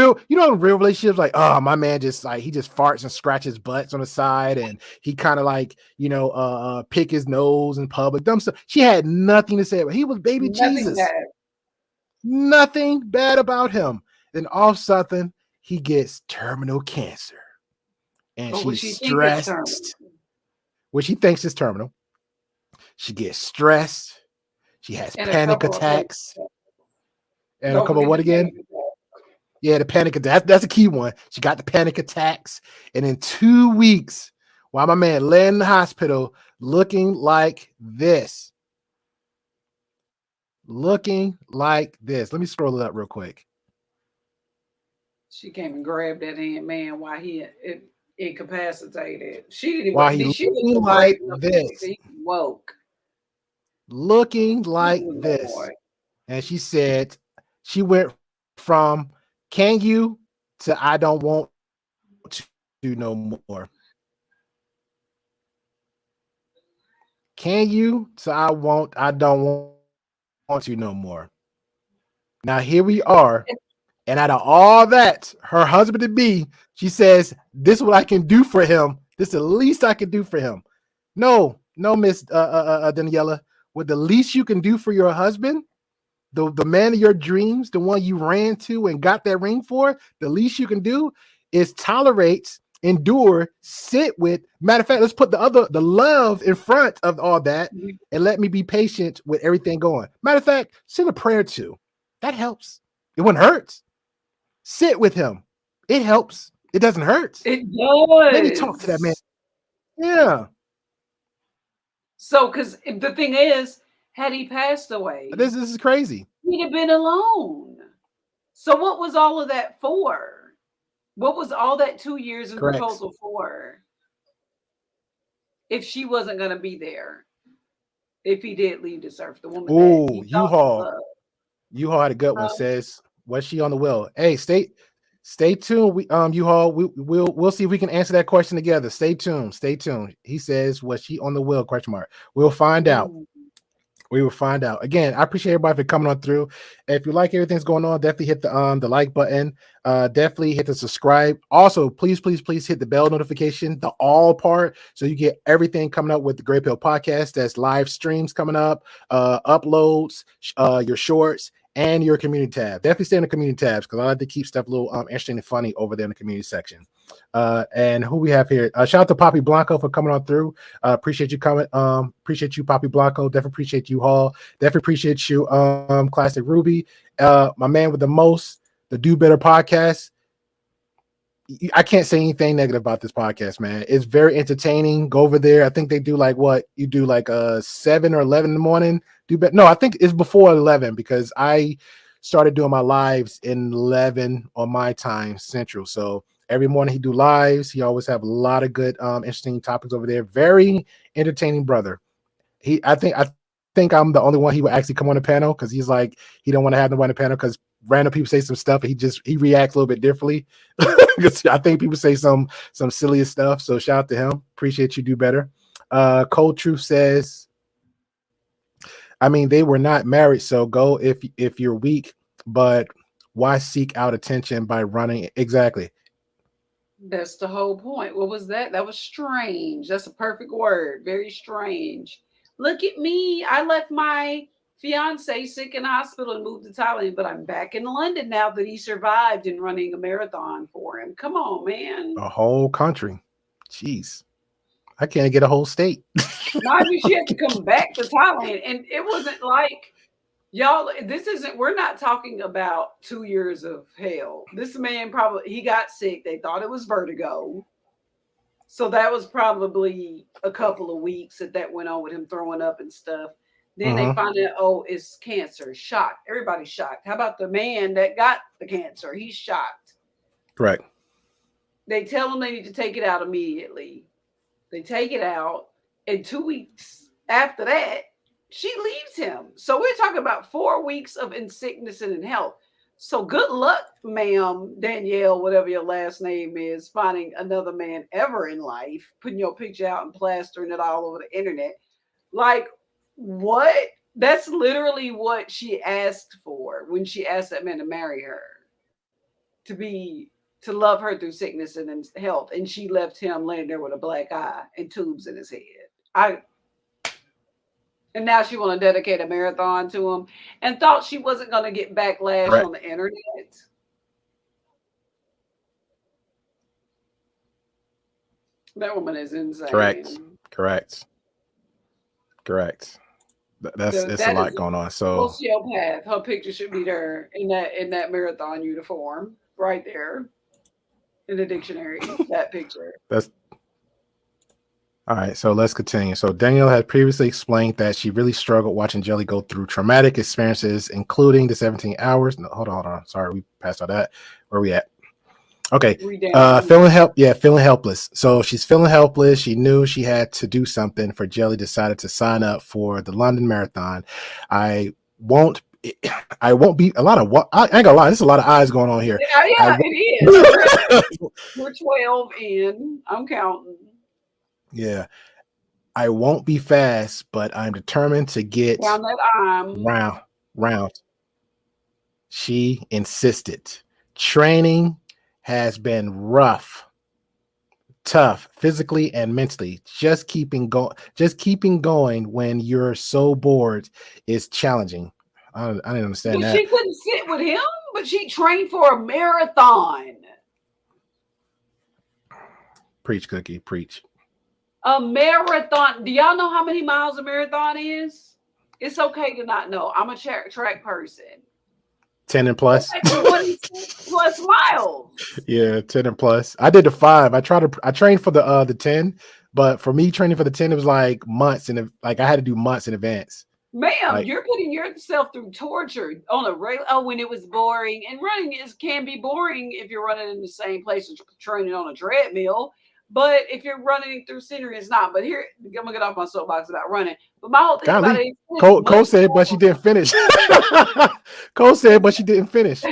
real relationships, like, oh, my man just like he just farts and scratches butts on the side, and he kind of like, pick his nose in public. Dumb stuff. She had nothing to say about. He was baby nothing Jesus. bad. Nothing bad about him. Then all of a sudden, he gets terminal cancer, and But what she's she think is terminal. stressed. What she thinks is terminal. She gets stressed. She has And a panic couple of attacks. And a don't couple of forget what the again? panic attack. Yeah, the panic attack. That's a key one. She got the panic attacks. And in 2 weeks, while my man lay in the hospital looking like this. Looking like this. Let me scroll it up real quick. She came and grabbed that hand man while he incapacitated. She didn't While he even. She looking wasn't brave like enough to see that this. he woke. Looking like Good this. Lord. And she said she went from can you to I don't want to no more. Can you to I don't want you no more. Now here we are. And out of all that, her husband to be, she says, this is what I can do for him. This is the least I can do for him. No, Miss Daniela. What the least you can do for your husband, the man of your dreams, the one you ran to and got that ring for, the least you can do is tolerate, endure, sit with. Matter of fact, let's put the love in front of all that and let me be patient with everything going. Matter of fact, send a prayer to. That helps. It wouldn't hurt. Sit with him. It helps. It doesn't hurt. It Maybe talk to that man. does. Yeah. So, because the thing is, had he passed away, This is crazy. he'd have been alone. So, what was all of that for? What was all that 2 years in Correct. proposal for? If she wasn't going to be there, if he did leave this earth, the woman that Oh, he thought he loved. U-Haul had a good one. Um, Says, was she on the wheel? Hey, stay tuned. U-Haul, we'll see if we can answer that question together. Stay tuned. He says, was she on the wheel? Question mark. We'll find out. We will find out. Again, I appreciate everybody for coming on through. If you like everything's going on, definitely hit the like button. Definitely hit the subscribe. Also, please hit the bell notification, the all part, so you get everything coming up with the Grey Pill Podcast. That's live streams coming up, uploads, your shorts, and your community tab. Definitely stay in the community tabs because I like to keep stuff a little interesting and funny over there in the community section. And who we have here? Shout out to Poppy Blanco for coming on through. Appreciate you coming. Appreciate you, Poppy Blanco. Definitely appreciate you, Hall. Definitely appreciate you, Classic Ruby. My man with the most, the Do Better podcast. I can't say anything negative about this podcast, man. It's very entertaining. Go over there. I think they do like what you do, like 7 or 11 in the morning. Do better. No, I think it's before 11 because I started doing my lives in 11 on my time central. So every morning he do lives. He always have a lot of good, interesting topics over there. Very entertaining brother. I think I'm the only one he would actually come on the panel because he's like he don't want to have no one on the panel because random people say some stuff and he reacts a little bit differently. I think people say some silliest stuff. So shout out to him. Appreciate you. Do better. Cold Truth says, I mean, they were not married, so go if you're weak, but why seek out attention by running? Exactly. That's the whole point. What was that? That was strange. That's a perfect word. Very strange. Look at me. I left my Fiancé sick in hospital and moved to Thailand, but I'm back in London now that he survived and running a marathon for him. Come on, man. A whole country. Jeez. I can't get a whole state. Mind you, she had to come back to Thailand. And it wasn't like, y'all, we're not talking about 2 years of hell. This man he got sick. They thought it was vertigo. So that was probably a couple of weeks that went on with him throwing up and stuff. Then they find out, oh, it's cancer. Shocked. Everybody's shocked. How about the man that got the cancer? He's shocked. Correct. They tell him they need to take it out immediately. They take it out. And 2 weeks after that, she leaves him. So we're talking about 4 weeks of in sickness and in health. So good luck, ma'am, Danielle, whatever your last name is, finding another man ever in life, putting your picture out and plastering it all over the internet. Like, what? That's literally what she asked for when she asked that man to marry her, to love her through sickness and in health. And she left him laying there with a black eye and tubes in his head. And now she want to dedicate a marathon to him and thought she wasn't going to get backlash on the internet. That woman is insane. Correct. It's a lot going on. So sociopath. Her picture should be there in that marathon uniform right there in the dictionary. That picture. That's all right. So let's continue. So Danielle had previously explained that she really struggled watching Jelly go through traumatic experiences, including the 17 hours. No, hold on. Sorry, we passed all that. Where are we at? Okay. Feeling helpless. So she's feeling helpless. She knew she had to do something. For Jelly decided to sign up for the London Marathon. I won't be a lot of I ain't gonna lie. There's a lot of eyes going on here. Yeah, it is. We're 12 in. I'm counting. Yeah. I won't be fast, but I'm determined to get round. She insisted. Training has been rough, tough, physically and mentally. Just keeping going when you're so bored is challenging. I didn't understand that. She couldn't sit with him, but she trained for a marathon. Preach, Cookie, preach. A marathon. Do y'all know how many miles a marathon is? It's okay to not know. I'm a track person. 10 and plus. 26 plus miles. Yeah, 10 and plus. I did the 5. I trained for the 10, but for me training for the 10, it was like months I had to do months in advance. Ma'am, you're putting yourself through torture on a regular. Oh, when it was boring, and running can be boring if you're running in the same place as training on a treadmill. But if you're running through scenery, it's not. But here, I'm gonna get off my soapbox about running. But my whole thing about it is Cole said, but she didn't finish. Cole said, but she didn't finish.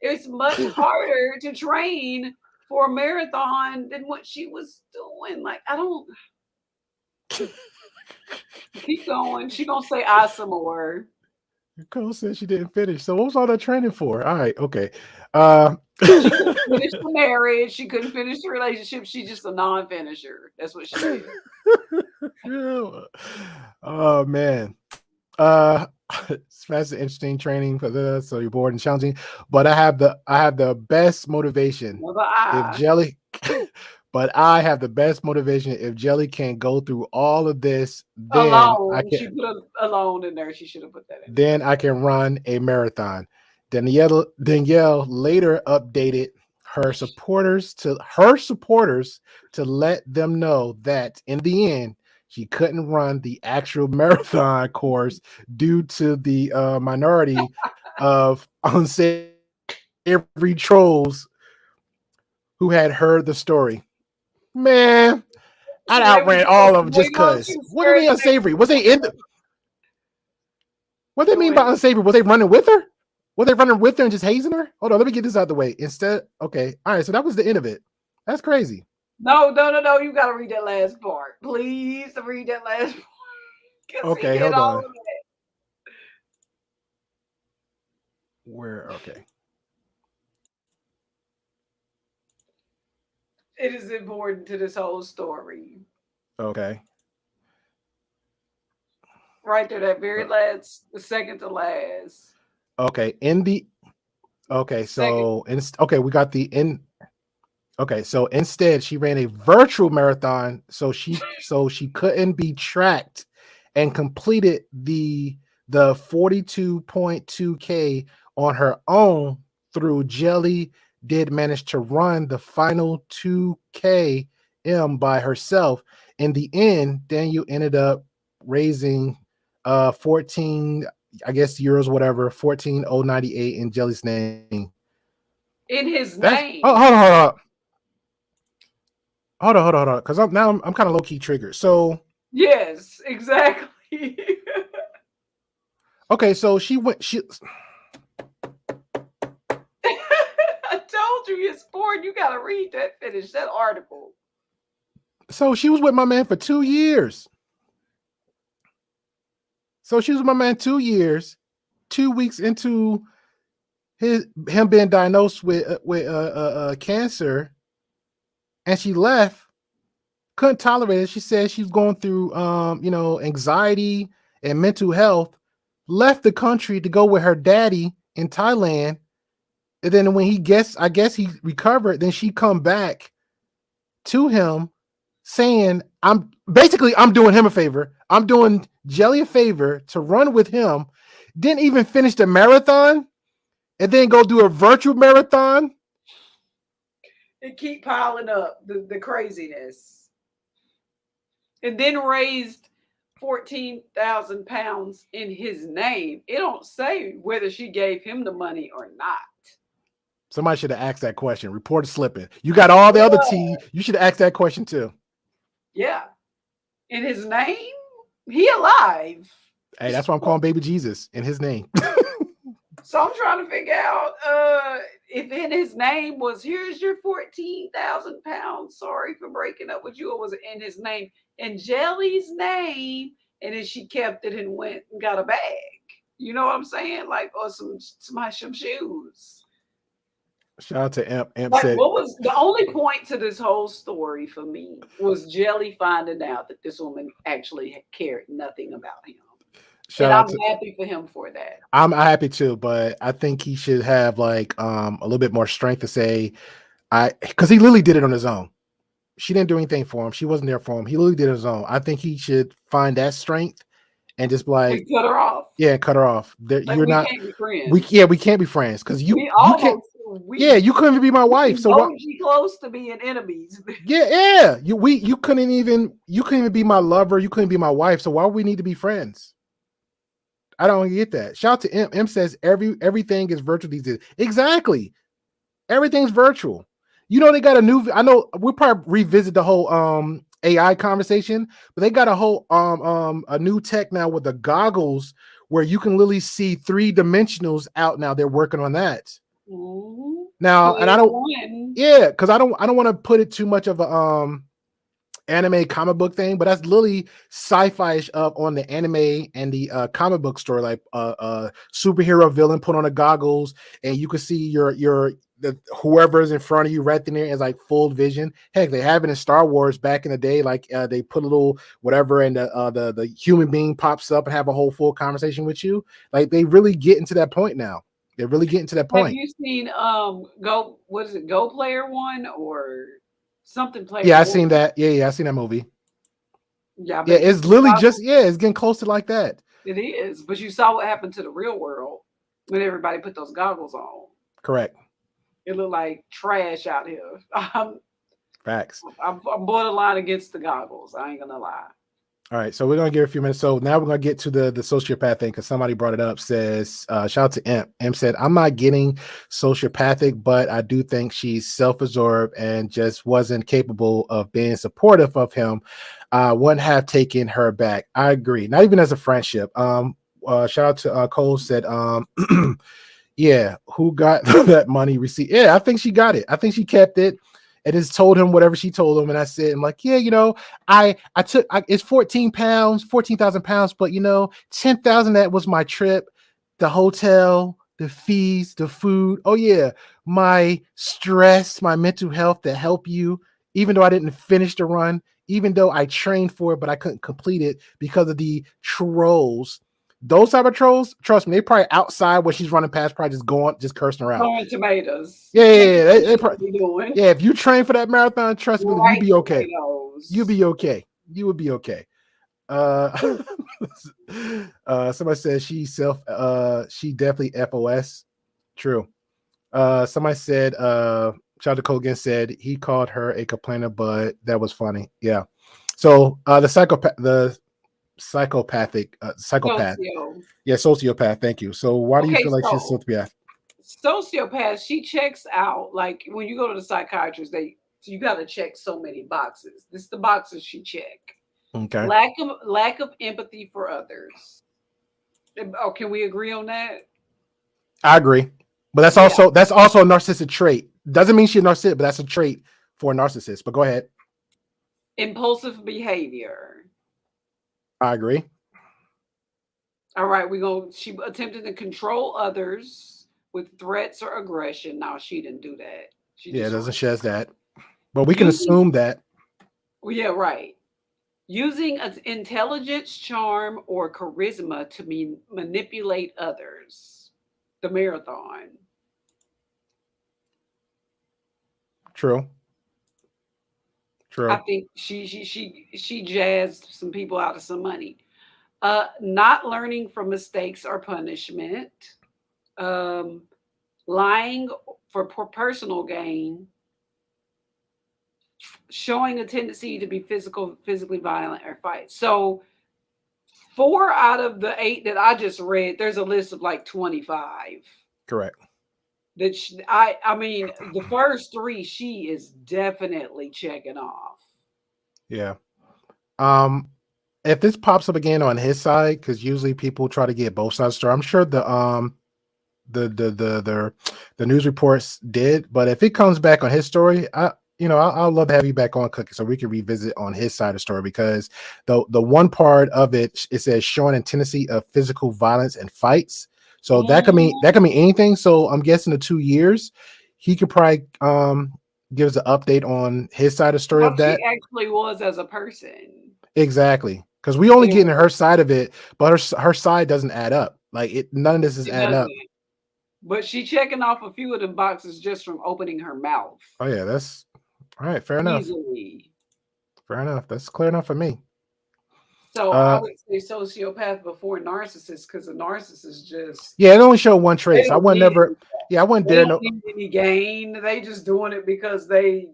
It's much harder to train for a marathon than what she was doing. Like, I don't keep going. She gonna say some more. Cole said she didn't finish. So what was all that training for? All right, okay. She couldn't finish the marriage. She couldn't finish the relationship. She's just a non-finisher. That's what she is. Oh man. It's fast and interesting training for this, so you're bored and challenging. But I have the best motivation if Jelly. But I have the best motivation if Jelly can't go through all of this. Then alone. She put alone in there. She should have put that in. Then I can run a marathon. Danielle later updated her supporters to let them know that in the end she couldn't run the actual marathon course due to the minority of unsavory trolls who had heard the story. Man, I outran all of them just because. What do you mean unsavory? Was they in the? What do they mean by unsavory? Was they running with her? Were they running with her and just hazing her? Hold on, let me get this out of the way. Instead, okay, all right. So that was the end of it. That's crazy. No. You got to read that last part, please. Read that last part. Okay, hold on. Where? Okay. It is important to this whole story. Okay. Right there, that very last, the second to last. Okay, Second. we got the in. Okay, so instead she ran a virtual marathon, so she couldn't be tracked, and completed the 42.2K on her own. Through Jelly did manage to run the final 2K by herself. In the end, Daniel ended up raising 14, I guess, euros, whatever, 14,098 in Jelly's name. In his That's name. hold on, because I'm kind of low key triggered. So Yes, exactly. okay, so I told you it's boring. You gotta read that, finish that article. she was with my man for 2 years. So she was with my man 2 years. 2 weeks into him being diagnosed with cancer, and she left. Couldn't tolerate it. She said she's going through anxiety and mental health. Left the country to go with her daddy in Thailand. And then when I guess he recovered, then she come back to him saying, I'm doing him a favor. I'm doing Jelly a favor to run with him. Didn't even finish the marathon, and then go do a virtual marathon. It keep piling up, the craziness. And then raised 14,000 pounds in his name. It don't say whether she gave him the money or not. Somebody should have asked that question. Reporter slipping. You got all the other tea. You should have asked that question too. Yeah. In his name? He alive. Hey, that's why I'm calling baby Jesus in his name. So I'm trying to figure out if in his name was, here's your 14,000 pounds. Sorry for breaking up with you. Or was it in his name? In Jelly's name. And then she kept it and went and got a bag. You know what I'm saying? Like, or some shoes. Shout out to Imp. Imp Like, said, what was the only point to this whole story for me was Jelly finding out that this woman actually cared nothing about him. And I'm happy for him for that. I'm happy too, but I think he should have like a little bit more strength to say, because he literally did it on his own. She didn't do anything for him. She wasn't there for him. He literally did it on his own. I think he should find that strength and just be like, and cut her off. Yeah, cut her off. Like, you're we not. Can't be friends. We can't be friends because you can't. You couldn't even be my wife. So what? Close to being enemies. Yeah. You couldn't even be my lover. You couldn't be my wife. So why would we need to be friends? I don't get that. Shout out to M. M says everything is virtual these days. Exactly. Everything's virtual. They got a new. I know we'll probably revisit the whole AI conversation, but they got a whole a new tech now with the goggles where you can literally see 3-dimensionals out now. They're working on that. Mm-hmm. Now, and I don't, because I don't want to put it too much of a anime comic book thing, but that's literally sci-fi-ish up on the anime and the comic book story, like superhero villain put on the goggles, and you can see whoever's in front of you right there is like full vision. Heck, they have it in Star Wars back in the day, like they put a little whatever, and the human being pops up and have a whole full conversation with you. Like they really get into that point now. They're really getting to that point. Have you seen Go Player One or something Player? Yeah, I seen that. Yeah, I seen that movie. Yeah, it's literally it's getting close to like that. It is, but you saw what happened to the real world when everybody put those goggles on. Correct. It looked like trash out here. Facts. I'm borderline against the goggles. I ain't gonna lie. All right, so we're gonna give a few minutes. So now we're gonna get to the sociopath thing because somebody brought it up. Says shout out to Imp. Imp said, "I'm not getting sociopathic, but I do think she's self-absorbed and just wasn't capable of being supportive of him. Wouldn't have taken her back." I agree. Not even as a friendship. Shout out to Cole said, yeah, who got that money receipt? Yeah, I think she got it. I think she kept it. And just told him whatever she told him. And I said, I'm like, yeah, I took it's 14,000 pounds, but 10,000 that was my trip, the hotel, the fees, the food. Oh yeah, my stress, my mental health to help you, even though I didn't finish the run, even though I trained for it, but I couldn't complete it because of the trolls. Those type of trolls, trust me, they probably outside when she's running past, probably just cursing her out. Throwing tomatoes. Yeah, They doing. yeah. If you train for that marathon, trust me, Right you'll be okay. tomatoes. You'll be okay. You will be okay. Somebody said she definitely FOS. True. Somebody said, shout out to Kogan, said he called her a complainer, but that was funny. Yeah. So the psychopathic psychopath. Yeah, sociopath. Thank you. So why do you feel like she's sociopath? Sociopath, she checks out. Like when you go to the psychiatrist, you got to check so many boxes. This is the boxes she check. Okay. Lack of empathy for others. Oh, can we agree on that? I agree, but that's also a narcissistic trait. Doesn't mean she's a narcissist, but that's a trait for a narcissist. But go ahead. Impulsive behavior. I agree. All right, she attempted to control others with threats or aggression. No, she didn't do that. She doesn't share that. But we can assume that. Well, yeah, right. Using intelligence, charm, or charisma to manipulate others. The marathon. True. I think she jazzed some people out of some money. Not learning from mistakes or punishment. Lying for personal gain. Showing a tendency to be physically violent or fight. So 4 out of the 8 that I just read, there's a list of like 25. Correct. That I mean, the first 3 she is definitely checking off. Yeah. If this pops up again on his side, because usually people try to get both sides of the story, I'm sure the news reports did, but if it comes back on his story, I'll love to have you back on, Cookie, so we can revisit on his side of the story, because the one part of it says showing a tendency of physical violence and fights. So that could mean anything. So I'm guessing the 2 years, he could probably give us an update on his side of the story of that. She actually was as a person. Exactly, because we only getting her side of it, but her side doesn't add up. Like none of this is adding up. But she checking off a few of the boxes just from opening her mouth. Oh yeah, that's all right. Fair enough. Fair enough. That's clear enough for me. So I would say sociopath before narcissist, because a narcissist just it only showed one trait. So I wouldn't dare no any gain. They just doing it because they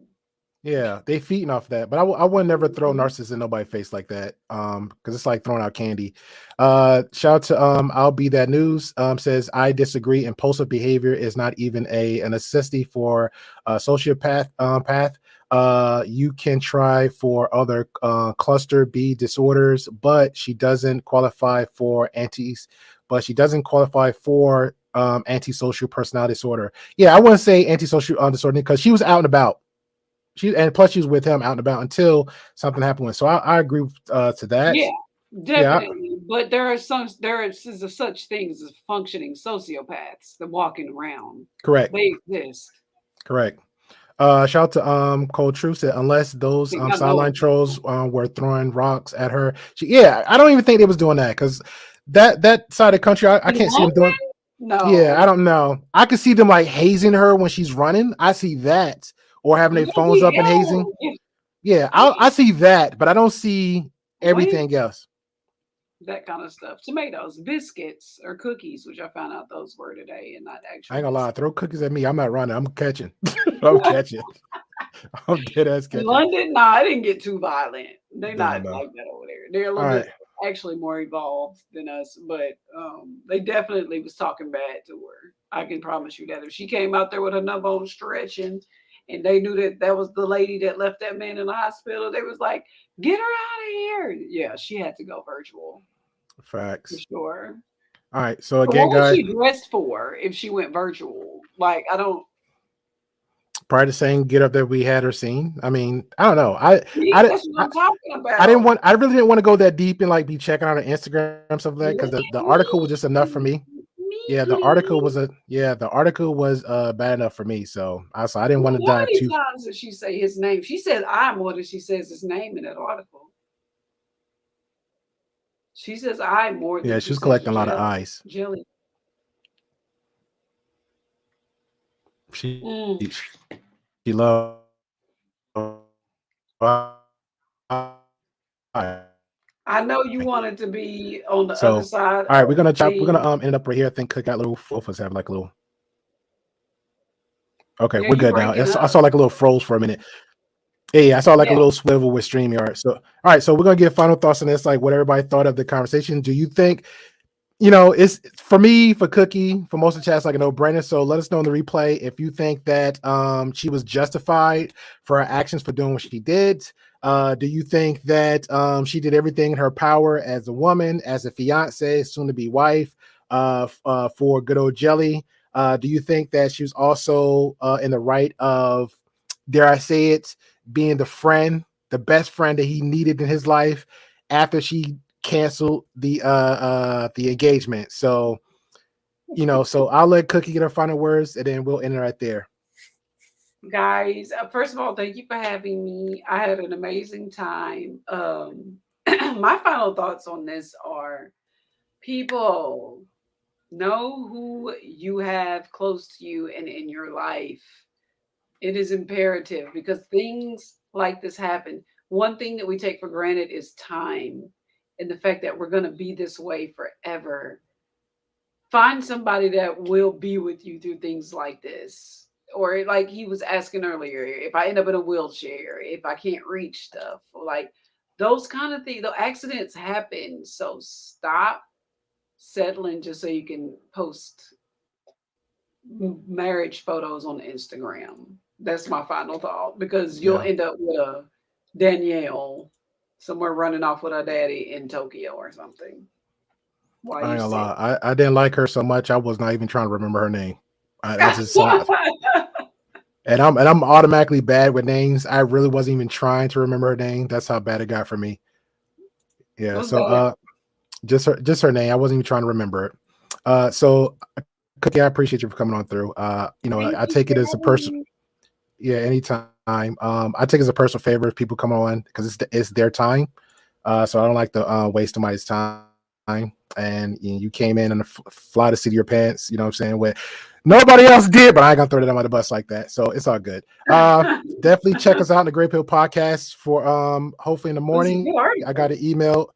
feeding off that. But I would never throw narcissists in nobody's face like that. Because it's like throwing out candy. Shout out to I'll Be That News. Says I disagree. Impulsive behavior is not even a necessity for sociopath path. You can try for other cluster B disorders, but she doesn't qualify for antisocial personality disorder. Yeah, I wouldn't say antisocial disorder because she was out and about. Plus she was with him out and about until something happened with. So I agree to that. Yeah, definitely. Yeah. But there are such things as functioning sociopaths that walking around. Correct. They exist. Correct. Shout out to Cold Truth said unless those sideline trolls were throwing rocks at her. I don't even think they was doing that, because that side of the country I can't see them doing. No. Yeah, I don't know. I could see them like hazing her when she's running. I see that, or having their phones up and hazing. Yeah, I see that, but I don't see everything else. That kind of stuff. Tomatoes, biscuits, or cookies, which I found out those were today, and not actually. I ain't gonna lie, throw cookies at me. I'm not running. I'm catching. I'm catching. I'm dead ass catching. London, I didn't get too violent. They're not like that over there. They're a little bit actually more evolved than us, but they definitely was talking bad to her. I can promise you that. If she came out there with her numb bone stretching, and they knew that was the lady that left that man in the hospital, they was like, get her out of here. Yeah, she had to go virtual. Facts. For sure. All right. So again, what was guys, she dressed for if she went virtual? Like, I don't. Prior to saying get up that we had her seen. I mean, I don't know. That's what I'm talking about. I really didn't want to go that deep and like be checking out her Instagram stuff like that, because the article was just enough for me. Me the article was bad enough for me, so I didn't want to How dive many too. times did she say his name? She said I more than she says his name in that article. She says I more Yeah, than she she was says collecting a lot of eyes. jelly. She Mm. she loved. I know you wanted to be on the other So, side all right, of we're gonna the chop. We're gonna thing. end up right here. I think Cook got a little. Both of us have like a little. Okay, Yeah, we're you good now. breaking I up. saw like a little froze for a minute. Yeah, I saw like a Yeah, little swivel with StreamYard. So, all right, so we're gonna get final thoughts on this. Like, what everybody thought of the conversation. Do you think, it's for me, for Cookie, for most of the chats, like a no-brainer. So let us know in the replay if you think that she was justified for her actions for doing what she did. Do you think that she did everything in her power as a woman, as a fiance, soon to be wife, for good old Jelly? Do you think that she was also in the right of, dare I say it, being the best friend that he needed in his life after she canceled the engagement? So so I'll let Cookie get her final words and then we'll end it right there. guys. First of all, thank you for having me. I had an amazing time. My final thoughts on this are: people, know who you have close to you and in your life. It is imperative because things like this happen. One thing that we take for granted is time and the fact that we're going to be this way forever. Find somebody that will be with you through things like this. Or like he was asking earlier, if I end up in a wheelchair, if I can't reach stuff, or like those kind of things. The accidents happen. So stop settling just so you can post marriage photos on Instagram. That's my final thought because you'll Yeah. end up with a Danielle somewhere running off with her daddy in Tokyo or something while I you ain't gonna sit. lie. I didn't like her so much. I was not even trying to remember her name. I just saw it. And I'm automatically bad with names. I really wasn't even trying to remember her name. That's how bad it got for me. It Yeah. was So bad. just her name. I wasn't even trying to remember it. So Cookie, I appreciate you for coming on through. Thank I you take for it as a having person. me. Yeah, anytime. I take it as a personal favor if people come on because it's their time. So I don't like to waste somebody's time. And you came in and fly the seat of your pants, you know what I'm saying? Where nobody else did, but I ain't gonna throw them on the bus like that. So it's all good. Definitely check us out in the Great Pill Podcast for hopefully in the It was a morning. good I got article. an email.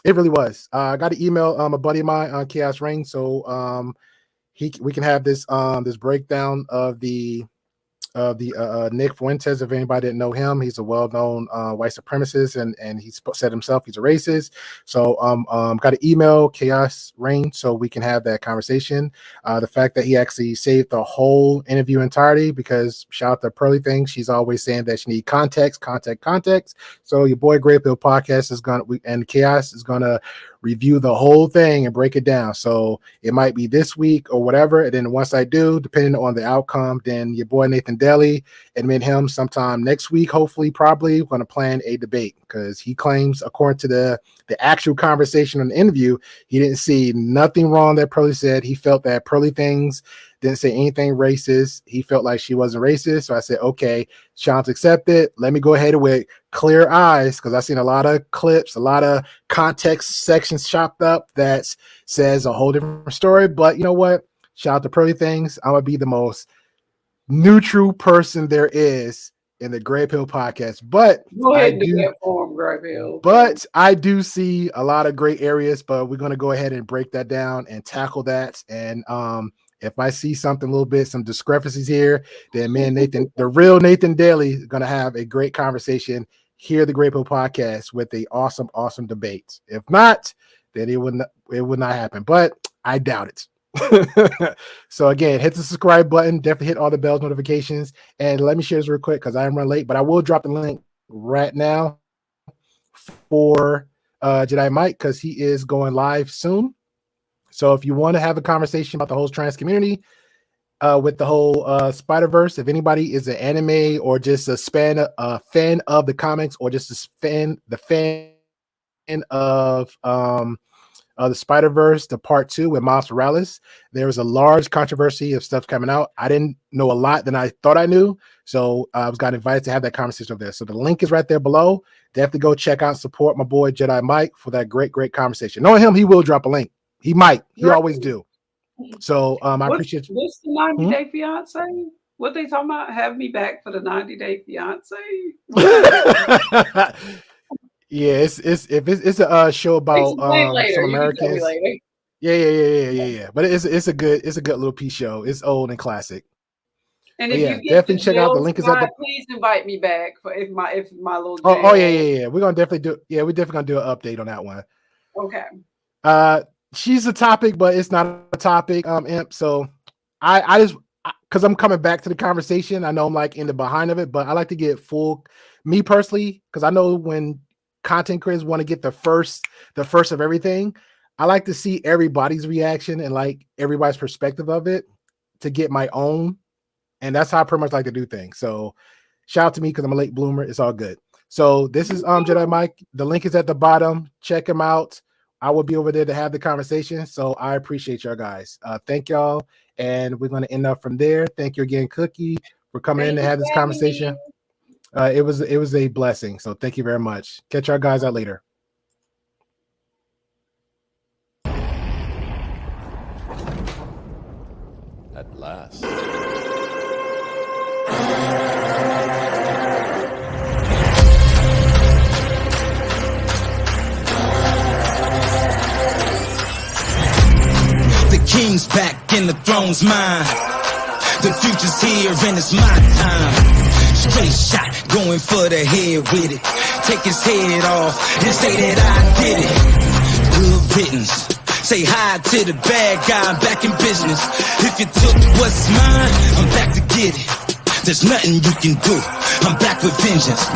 It really was. I got an email a buddy of mine on Chaos Ring. So we can have this breakdown of the Nick Fuentes. If anybody didn't know him, he's a well-known white supremacist, and he said himself he's a racist. So got an email Chaos Reign so we can have that conversation. The fact that he actually saved the whole interview entirety, because shout out to Pearly Thing, she's always saying that she need context. So your boy Great Bill Podcast is gonna and Chaos is gonna review the whole thing and break it down. So it might be this week or whatever. And then once I do, depending on the outcome, then your boy Nathan Daly and me and him sometime next week, hopefully, probably going to plan a debate, because he claims, according to the actual conversation on the interview, he didn't see nothing wrong that Pearly said. He felt that Pearly Things didn't say anything racist. He felt like she wasn't racist. So I said, okay, challenge accepted. Let me go ahead with clear eyes, because I've seen a lot of clips, a lot of context sections chopped up that says a whole different story. But you know what? Shout out to Pearly Things. I'm gonna be the most neutral person there is in the Gray Pill Podcast. But Go I ahead and do do that for him, Garfield. I do see a lot of gray areas, but we're gonna go ahead and break that down and tackle that. And if I see something a little bit, some discrepancies here, then me and Nathan, the real Nathan Daly, is gonna have a great conversation here at the Great Pill Podcast with a awesome debate. If not, then it would not happen. But I doubt it. So again, hit the subscribe button, definitely hit all the bells notifications, and let me share this real quick because I am running late, but I will drop the link right now for Jedi Mike, because he is going live soon. So if you want to have a conversation about the whole trans community, with the whole Spider-Verse, if anybody is an anime or just fan of the comics, or just a fan of the Spider-Verse, the part 2 with Miles Morales. There was a large controversy of stuff coming out. I didn't know a lot than I thought I knew. So I was got invited to have that conversation over there. So the link is right there below. Definitely go check out and support my boy Jedi Mike for that great conversation. Knowing him, he will drop a link. He might. He always do. So I appreciate you. What's the 90-day fiance? What they talking about? Have me back for the 90-day fiance? Yeah, it's a show about some Americans. Yeah. But it's a good little piece show. It's old and classic. And if you get definitely check out the link is at the. Please invite me back for if my little. Oh yeah. We're gonna definitely do. Yeah, we're definitely gonna do an update on that one. Okay. She's a topic, but it's not a topic. Imp. So I just because I'm coming back to the conversation. I know I'm like in the behind of it, but I like to get full. Me personally, because I know when content creators want to get the first of everything, I like to see everybody's reaction and like everybody's perspective of it to get my own. And that's how I pretty much like to do things. So shout out to me because I'm a late bloomer. It's all good. So this is Jedi Mike. The link is at the bottom. Check him out. I will be over there to have the conversation. So I appreciate y'all guys. Thank y'all. And we're going to end up from there. Thank you again, Cookie, for coming in to have this conversation. It was a blessing. So thank you very much. Catch y'all guys out later. At last. The king's back and the throne's mine. The future's here and it's my time. Straight shot, going for the head with it. Take his head off and say that I did it. Good riddance. Say hi to the bad guy, I'm back in business. If you took what's mine, I'm back to get it. There's nothing you can do, I'm back with vengeance.